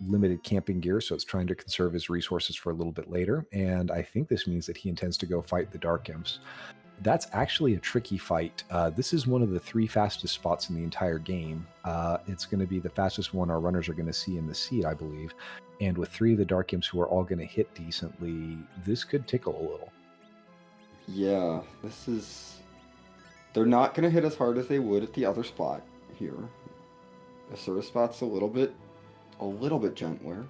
limited camping gear, so it's trying to conserve his resources for a little bit later. And I think this means that he intends to go fight the Dark Imps. That's actually a tricky fight. This is one of the 3 fastest spots in the entire game. It's going to be the fastest one our runners are going to see in the seed, I believe. And with 3 of the Dark Imps who are all going to hit decently, this could tickle a little. Yeah, this is... They're not going to hit as hard as they would at the other spot here. Asura spot's a little bit gentler.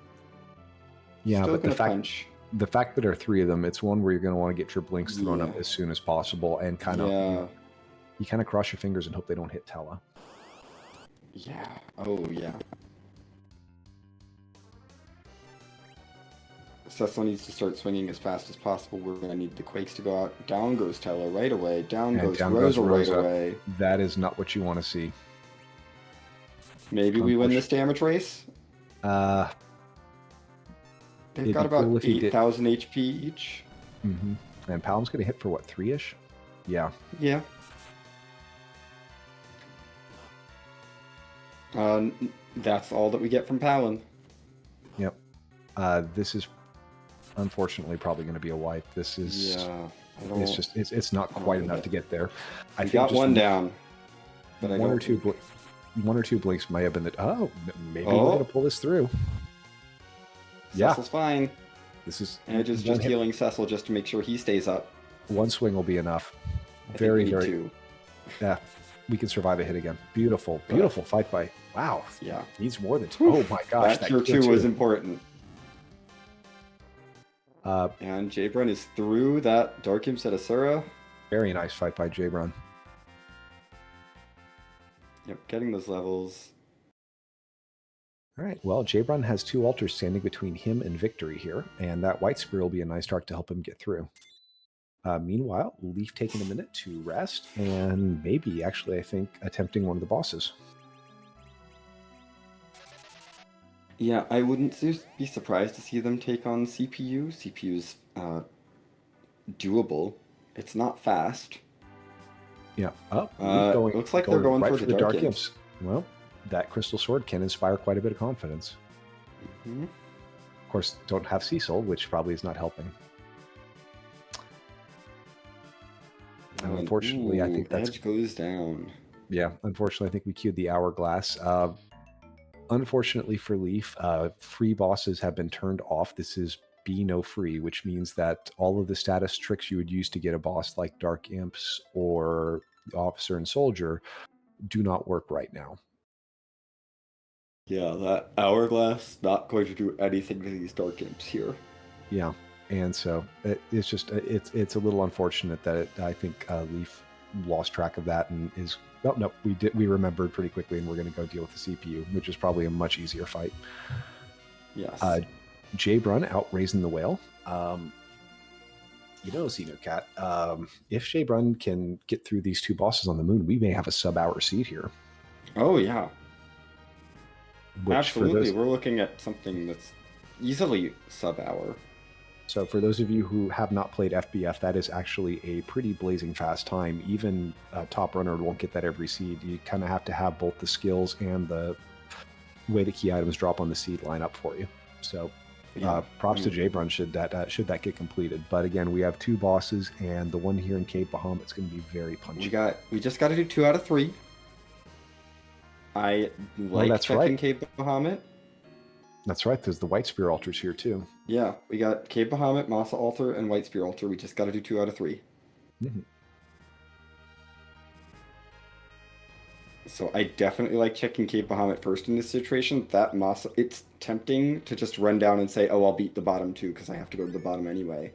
Yeah, Still but the fact that there are 3 of them, it's one where you're going to want to get your blinks thrown up as soon as possible and kind of you kind of cross your fingers and hope they don't hit Tella. Yeah. Oh, yeah. Cecil needs to start swinging as fast as possible. We're going to need the quakes to go out. Down goes Tella right away. Down goes Rosa right away. That is not what you want to see. Maybe we win this damage race? They've got about 8,000 HP each. Mm-hmm. And Palom's going to hit for what, 3-ish? Yeah. Yeah. That's all that we get from Palom. Yep. This is unfortunately probably going to be a wipe. This is it's not quite enough to get there. I think got one down, but one or two blinks might have been that. Maybe we're going to pull this through. Cecil's fine. This is Edge is just healing Cecil just to make sure he stays up. One swing will be enough. Very. Two. Yeah, we can survive a hit again. Beautiful fight by. Wow. Yeah. Needs more than 2. Oh my gosh. That tier 2 was important. And JBrun is through that Dark Imps at Asura. Very nice fight by JBrun. Yep, getting those levels. All right, well, JBrun has 2 altars standing between him and victory here, and that White Spear will be a nice start to help him get through. Meanwhile, Leaf taking a minute to rest, and maybe, actually, I think, attempting one of the bosses. Yeah, I wouldn't be surprised to see them take on CPU. CPU's doable. It's not fast. Yeah. Looks like they're going for the Dark Imps. Well, that Crystal Sword can inspire quite a bit of confidence. Mm-hmm. Of course, don't have Cecil, which probably is not helping. And unfortunately, I think that's... Edge goes down. Yeah, unfortunately, I think we queued the Hourglass. Unfortunately for Leaf, free bosses have been turned off. This is Be No Free, which means that all of the status tricks you would use to get a boss like Dark Imps or the Officer and Soldier do not work right now. Yeah, that Hourglass not going to do anything to these Dark Imps here. Yeah, and so it's just it's a little unfortunate that I think Leaf lost track of that and is we remembered pretty quickly, and we're going to go deal with the CPU, which is probably a much easier fight. Yes. JBrun out raising the whale. Xenocat, if JBrun can get through these 2 bosses on the moon, we may have a sub-hour seed here. Oh yeah. Absolutely, we're looking at something that's easily sub-hour. So for those of you who have not played FBF, that is actually a pretty blazing fast time. Even a top runner won't get that every seed. You kind of have to have both the skills and the way the key items drop on the seed line up for you. So props to JBrun should that get completed. But again, we have 2 bosses, and the one here in Cape Bahamut is going to be very punchy. We just got to do 2 out of 3. I like checking Cape Bahamut. That's right. There's the White Spear altars here too. Yeah, we got Cape Bahamut, Masa altar, and White Spear altar. We just got to do 2 out of 3. Mm-hmm. So I definitely like checking Cape Bahamut first in this situation. That Masa, it's tempting to just run down and say, "Oh, I'll beat the bottom 2 because I have to go to the bottom anyway."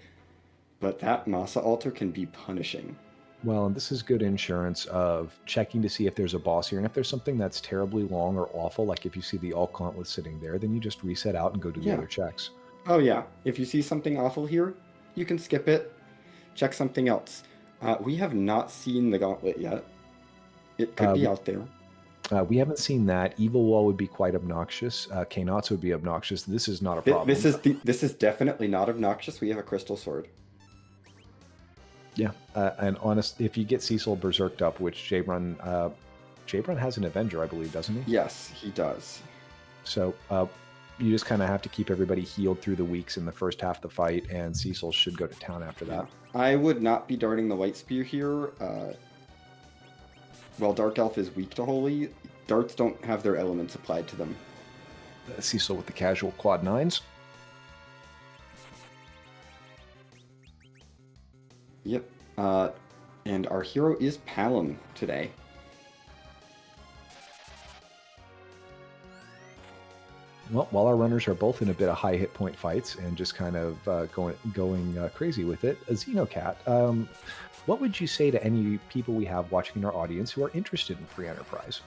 But that Masa altar can be punishing. Well, and this is good insurance of checking to see if there's a boss here. And if there's something that's terribly long or awful, like if you see the All Gauntlet sitting there, then you just reset out and go do the other checks. Oh, yeah. If you see something awful here, you can skip it, check something else. We have not seen the Gauntlet yet. It could be out there. We haven't seen that. Evil Wall would be quite obnoxious. Kanats would be obnoxious. This is not a problem. This is definitely not obnoxious. We have a crystal sword. Yeah, and honest, if you get Cecil berserked up, which JBrun has an Avenger, I believe, doesn't he? Yes, he does. So you just kind of have to keep everybody healed through the weeks in the first half of the fight, and Cecil should go to town after that. I would not be darting the White Spear here. While Dark Elf is weak to Holy, darts don't have their elements applied to them. Cecil with the casual quad 9s. Yep. And our hero is Palom today. Well, while our runners are both in a bit of high hit point fights and just kind of going crazy with it, Xenocat, what would you say to any people we have watching in our audience who are interested in free enterprise?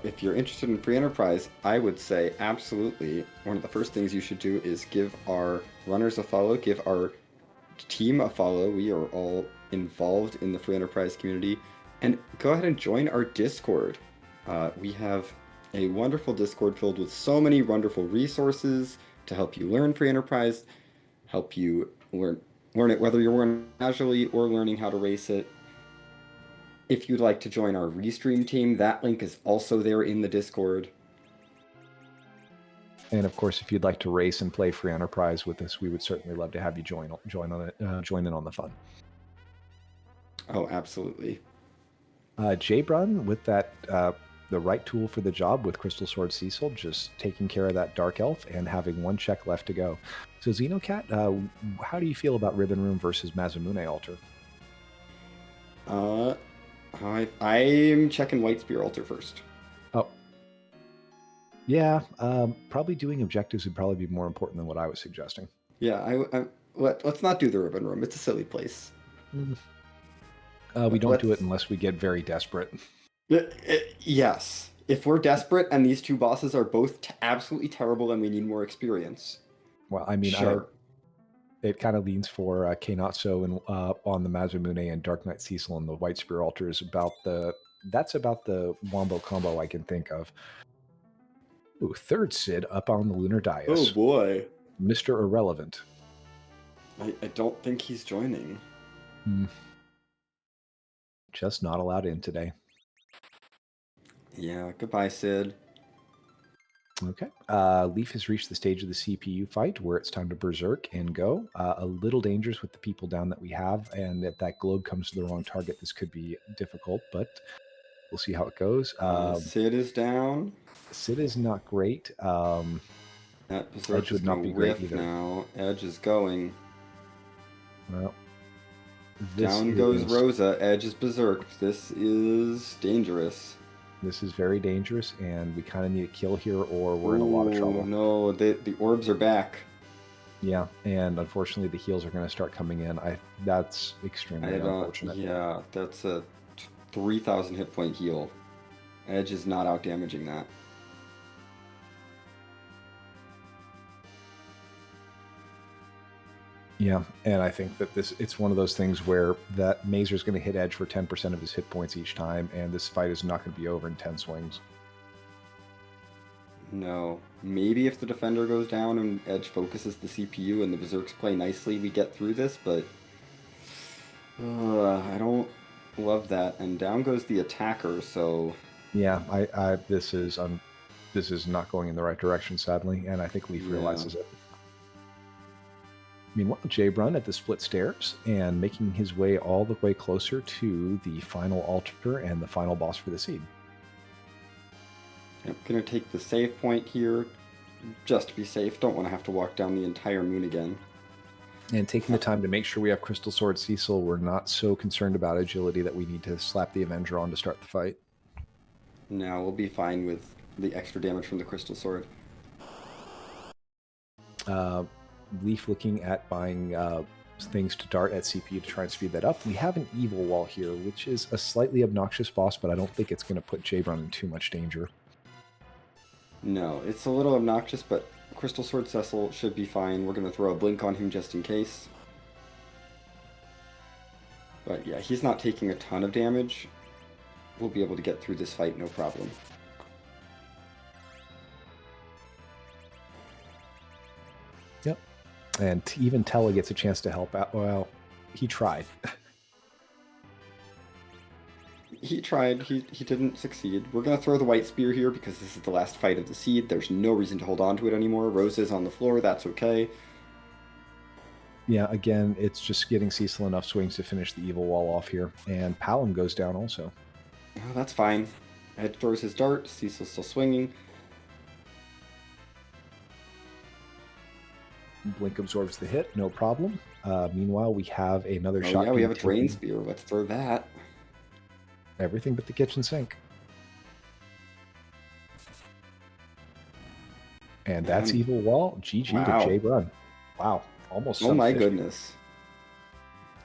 If you're interested in free enterprise, I would say absolutely. One of the first things you should do is give our runners a follow, give our team a follow. We are all involved in the free enterprise community, and go ahead and join our Discord. We have a wonderful Discord filled with so many wonderful resources to help you learn free enterprise, help you learn it whether you're learning casually or learning how to race it. If you'd like to join our Restream team, that link is also there in the Discord. And of course, if you'd like to race and play free enterprise with us, we would certainly love to have you join in on the fun. Oh, absolutely. JBrun, with that the right tool for the job with Crystal Sword Cecil, just taking care of that Dark Elf and having 1 check left to go. So Xenocat, how do you feel about Ribbon Room versus Mazamune Altar? I'm checking White Spear Altar first. Oh. Yeah, probably doing objectives would probably be more important than what I was suggesting. Yeah, let's not do the Ribbon Room. It's a silly place. We don't do it unless we get very desperate. Yes. If we're desperate and these 2 bosses are both absolutely terrible and we need more experience. Well, I mean, sure. It kind of leans for Kanatsu and on the Mazamune and Dark Knight Cecil and the White Spear Altar is that's about the wombo combo I can think of. Ooh, 3rd Sid up on the Lunar Dais. Oh boy. Mr. Irrelevant. I don't think he's joining. Just not allowed in today. Yeah, goodbye, Sid. Okay. Leaf has reached the stage of the CPU fight where it's time to berserk and go. A little dangerous with the people down that we have, and if that globe comes to the wrong target, this could be difficult, but we'll see how it goes. Sid is down. Sid is not great. That berserk would not be great either. Now Edge is going. Well, down goes Rosa. Edge is berserked. This is dangerous. This is very dangerous, and we kind of need a kill here, or we're in a lot of trouble. No, the orbs are back. Yeah, and unfortunately, the heals are going to start coming in. That's extremely unfortunate. Yeah, that's a 3,000 hit point heal. Edge is not out damaging that. Yeah, and I think that it's one of those things where that Mazer's going to hit Edge for 10% of his hit points each time, and this fight is not going to be over in 10 swings. No. Maybe if the defender goes down and Edge focuses the CPU and the berserks play nicely, we get through this, but I don't love that. And down goes the attacker, so Yeah, this is not going in the right direction, sadly, and I think Leaf yeah. realizes it. Meanwhile, JBrun at the split stairs and making his way all the way closer to the final altar and the final boss for the seed. I'm gonna take the save point here, just to be safe. Don't want to have to walk down the entire moon again. And taking the time to make sure we have Crystal Sword Cecil, we're not so concerned about agility that we need to slap the Avenger on to start the fight. No, we'll be fine with the extra damage from the Crystal Sword. Leaf looking at buying things to dart at CPU to try and speed that up. We have an Evil Wall here, which is a slightly obnoxious boss, but I don't think it's going to put JBrun in too much danger. No, it's a little obnoxious, but Crystal Sword Cecil should be fine. We're going to throw a blink on him just in case. But yeah, he's not taking a ton of damage. We'll be able to get through this fight, no problem. Yep. And even Tella gets a chance to help out. Well, he tried. He tried. He didn't succeed. We're going to throw the White Spear here because this is the last fight of the seed. There's no reason to hold on to it anymore. Rosa's on the floor. That's okay. Yeah, again, it's just getting Cecil enough swings to finish the Evil Wall off here. And Palom goes down also. Oh, that's fine. Ed throws his dart. Cecil's still swinging. Blink absorbs the hit, no problem. Meanwhile, we have another shot. Yeah, we have a Drain Spear. Let's throw that. Everything but the kitchen sink. And that's Evil Wall. GG wow. to JBrun. Wow, almost. Oh my goodness.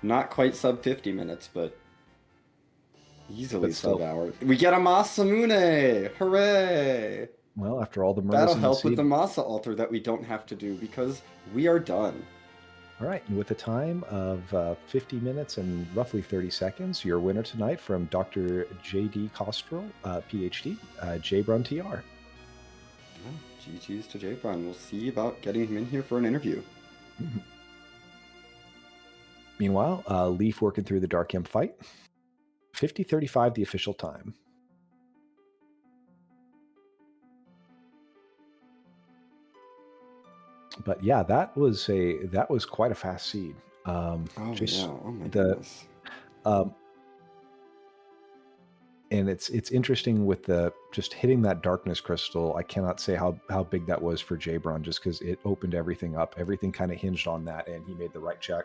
Not quite sub 50 minutes, but easily sub hour. We get a Masamune! Hooray! Well, after all the that'll help with the Masa altar that we don't have to do because we are done. All right, and with a time of 50 minutes and roughly 30 seconds, your winner tonight from Dr. J.D. Kostrel, PhD, JBrunTR. GG's to JBrun. We'll see about getting him in here for an interview. Mm-hmm. Meanwhile, Leaf working through the Dark Imp fight. 50:35 the official time. But yeah, that was quite a fast seed. Oh my goodness. And it's interesting with the just hitting that darkness crystal. I cannot say how big that was for JBrun, just because it opened everything up. Everything kind of hinged on that, and he made the right check.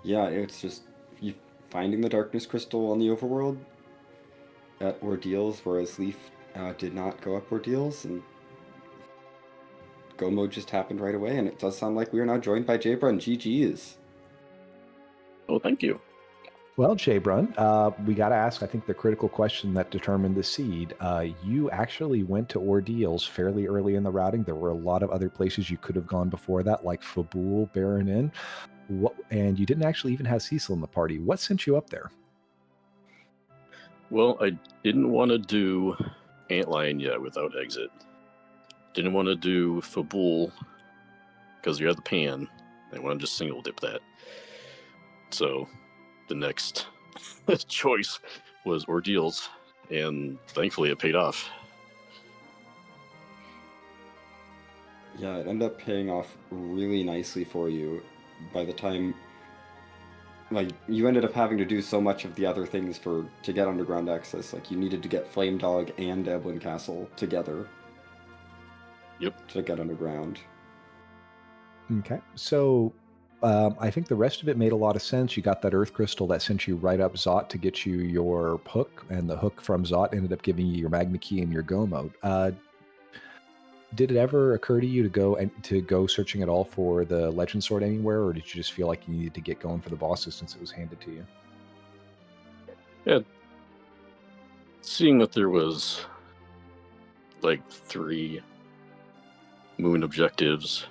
Yeah, it's just you finding the darkness crystal on the overworld at Ordeals, whereas Leaf did not go up Ordeals, and go mode just happened right away, and it does sound like we are now joined by JBrun. GG's. Oh, thank you. Well, JBrun, we got to ask, I think, the critical question that determined the seed. You actually went to Ordeals fairly early in the routing. There were a lot of other places you could have gone before that, like Fabul, Baron Inn, and you didn't actually even have Cecil in the party. What sent you up there? Well, I didn't want to do Antlion yet without exit. Didn't want to do Fabul because you had the pan. I want to just single dip that. So the next choice was Ordeals, and thankfully it paid off. Yeah, it ended up paying off really nicely for you. By the time, like, you ended up having to do so much of the other things to get underground access. Like, you needed to get Flame Dog and Elyn Castle together. Yep. To get underground. Okay, so I think the rest of it made a lot of sense. You got that Earth Crystal that sent you right up Zot to get you your hook, and the hook from Zot ended up giving you your Magma Key and your Go mode. Did it ever occur to you to go searching at all for the Legend Sword anywhere, or did you just feel like you needed to get going for the bosses since it was handed to you? Yeah. Seeing that there was like 3 moon objectives,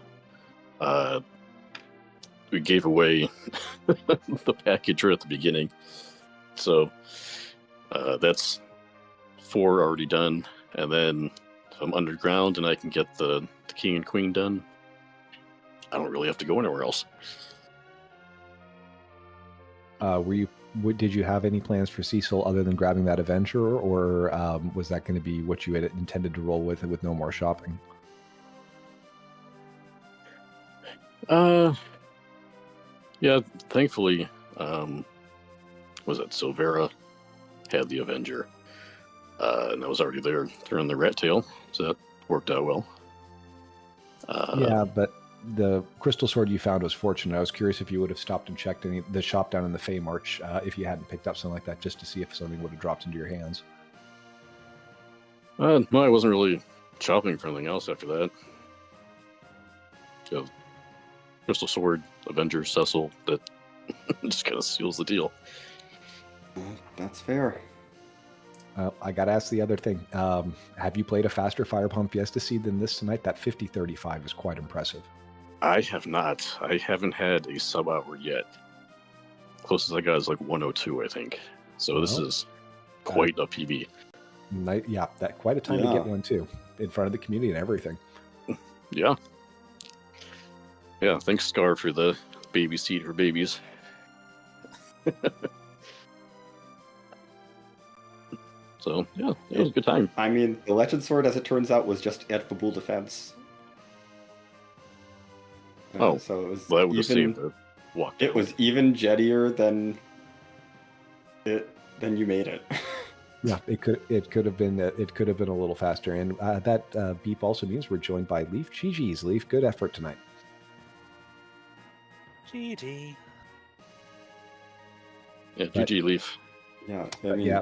we gave away the package right at the beginning, so that's 4 already done, and then I'm underground and I can get the king and queen done, I don't really have to go anywhere else. Did you have any plans for Cecil other than grabbing that Avenger, or was that going to be what you had intended to roll with no more shopping? Yeah, thankfully, was it Silvera had the Avenger, and I was already there throwing the rat tail, so that worked out well. Yeah, but the crystal sword you found was fortunate. I was curious if you would have stopped and checked the shop down in the Fey March if you hadn't picked up something like that, just to see if something would have dropped into your hands. No, I wasn't really shopping for anything else after that. So, crystal sword, Avenger, Cecil, that just kind of seals the deal. That's fair. I got to ask the other thing. Have you played a faster Fire Palm Fiesta seed than this tonight? That 50-35 is quite impressive. I have not. I haven't had a sub hour yet. Closest I got is like 102, I think. So this is quite a PB. Yeah, that quite a time to get one too, in front of the community and everything. Yeah. Yeah, thanks Scar for the baby seed for babies. So, yeah, it was a good time. I mean, the Legend Sword, as it turns out, was just at Fabul defense. So it was well, that would have saved the walk. It was even jettier than you made it. Yeah, it could have been a little faster, and that beep also means we're joined by Leaf. GG's Leaf, good effort tonight. GG. Yeah, GG Leaf. Yeah, I mean,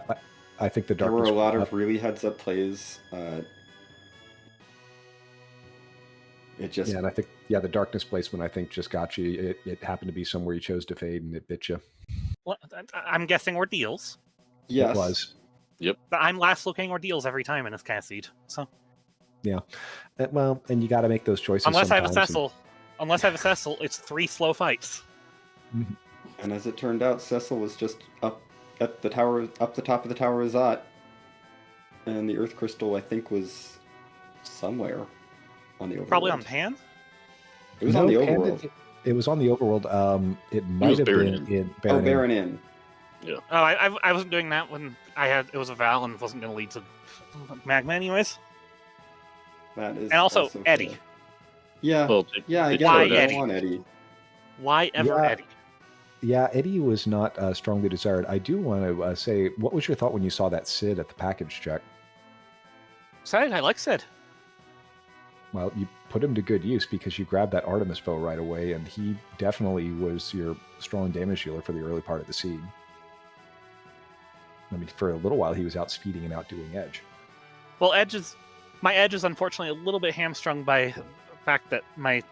I think there were a lot of really heads-up plays. It just and I think the darkness placement I think just got you. It happened to be somewhere you chose to fade, and it bit you. Well, I'm guessing Ordeals. Yes. It was. Yep. I'm last looking Ordeals every time in this cast seed. So. Yeah. Well, and you got to make those choices. Unless I have a Cecil, it's 3 slow fights. Mm-hmm. And as it turned out, Cecil was just up at the tower, up the top of the Tower of Zot, and the Earth Crystal, I think, was somewhere on the Overworld. Probably on Pan? It was on the Overworld. It was on the Overworld. It might have been in Baron. Baron Inn. Yeah. Oh, I wasn't doing that when it was a Val and wasn't going to lead to Magma anyways. That is. And also Eddie. Fair. Yeah. Well, I get why it. Eddie? I want Eddie. Why ever Eddie? Yeah, Eddie was not strongly desired. I do want to say, what was your thought when you saw that Sid at the package check? Excited, I like Sid. Well, you put him to good use because you grabbed that Artemis bow right away, and he definitely was your strong damage dealer for the early part of the seed. I mean, for a little while, he was outspeeding and outdoing Edge. Well, my Edge is unfortunately a little bit hamstrung by the fact that my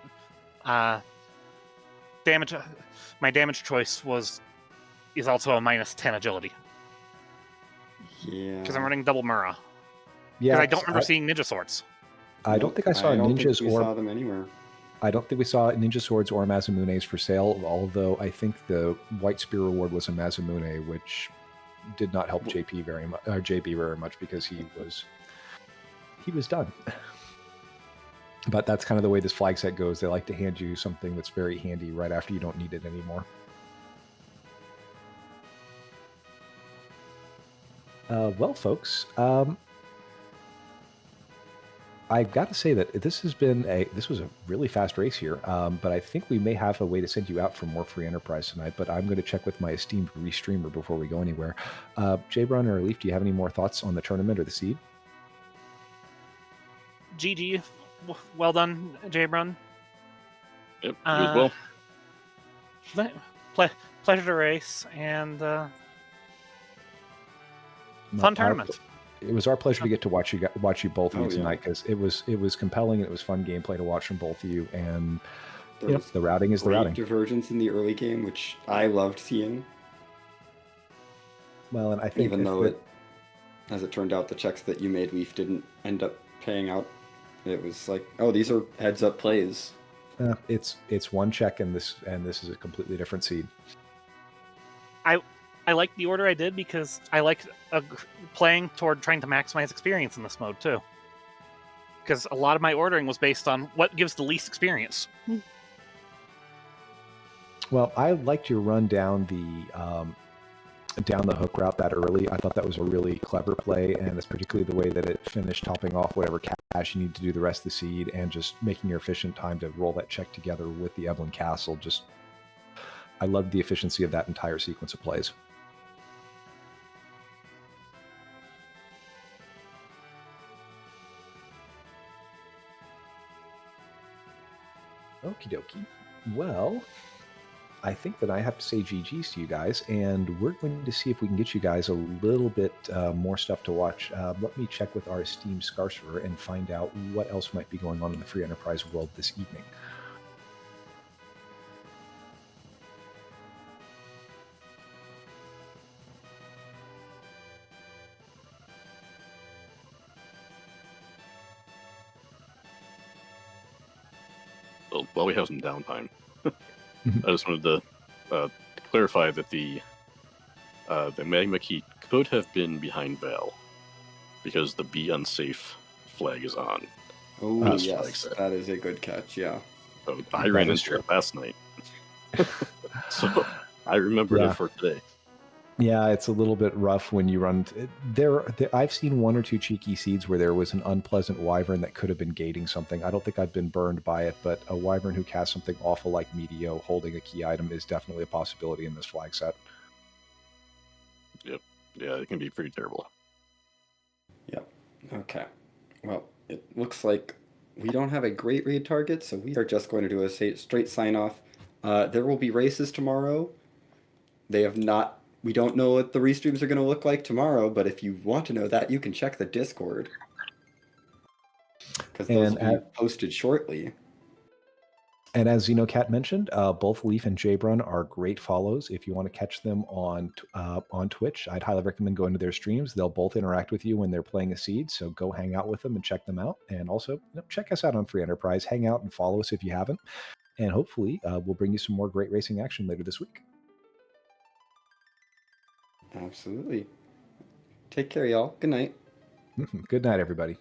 damage choice is also a -10 agility. Yeah. Because I'm running double Mura. Yeah, Because I don't remember seeing ninja swords. I don't think I saw ninjas or saw them anywhere. I don't think we saw ninja swords or Masamunes for sale. Although I think the White Spear reward was a Masamune, which did not help JB very much because he was done. But that's kind of the way this flag set goes. They like to hand you something that's very handy right after you don't need it anymore. Well, folks, I've got to say that this was a really fast race here, but I think we may have a way to send you out for more free enterprise tonight, but I'm going to check with my esteemed restreamer before we go anywhere. JBrun or Leaf, do you have any more thoughts on the tournament or the seed? GG. Well done, JBrun. Yep, you as well. Pleasure to race, and fun tournament. It was our pleasure to get to watch you both of you tonight, because it was compelling and it was fun gameplay to watch from both of you, and the routing is the routing. Divergence in the early game, which I loved seeing. Well, and I think even though as it turned out, the checks that you made, Leaf, didn't end up paying out. It was like, oh, these are heads-up plays. It's one check, and this is a completely different seed. I like the order I did because I like playing toward trying to maximize experience in this mode too. because a lot of my ordering was based on what gives the least experience. Well, I liked your run down the hook route that early. I thought that was a really clever play, and it's particularly the way that it finished topping off whatever cash you need to do the rest of the seed, and just making your efficient time to roll that check together with the Elyn Castle. I loved the efficiency of that entire sequence of plays. Okie dokie. Well, I think that I have to say GG's to you guys, and we're going to see if we can get you guys a little bit more stuff to watch. Let me check with our esteemed Scarcerer and find out what else might be going on in the Free Enterprise world this evening. Well, while we have some downtime, I just wanted to clarify that the Magma Key could have been behind Val, because the Be Unsafe flag is on. Oh, yes, that is a good catch, yeah. So I ran into it last night. So I remembered it for today. Yeah, it's a little bit rough when you run. I've seen one or two cheeky seeds where there was an unpleasant wyvern that could have been gating something. I don't think I've been burned by it, but a wyvern who casts something awful like Meteo holding a key item is definitely a possibility in this flag set. Yep. Yeah, it can be pretty terrible. Yep. Okay. Well, it looks like we don't have a great raid target, so we are just going to do a straight sign-off. There will be races tomorrow. We don't know what the restreams are going to look like tomorrow, but if you want to know that, you can check the Discord, because those will be posted shortly. And as Xenocat mentioned, both Leaf and JBrun are great follows. If you want to catch them on Twitch, I'd highly recommend going to their streams. They'll both interact with you when they're playing a seed, so go hang out with them and check them out. And also, check us out on Free Enterprise. Hang out and follow us if you haven't. And hopefully, we'll bring you some more great racing action later this week. Absolutely. Take care, y'all. Good night. Good night, everybody.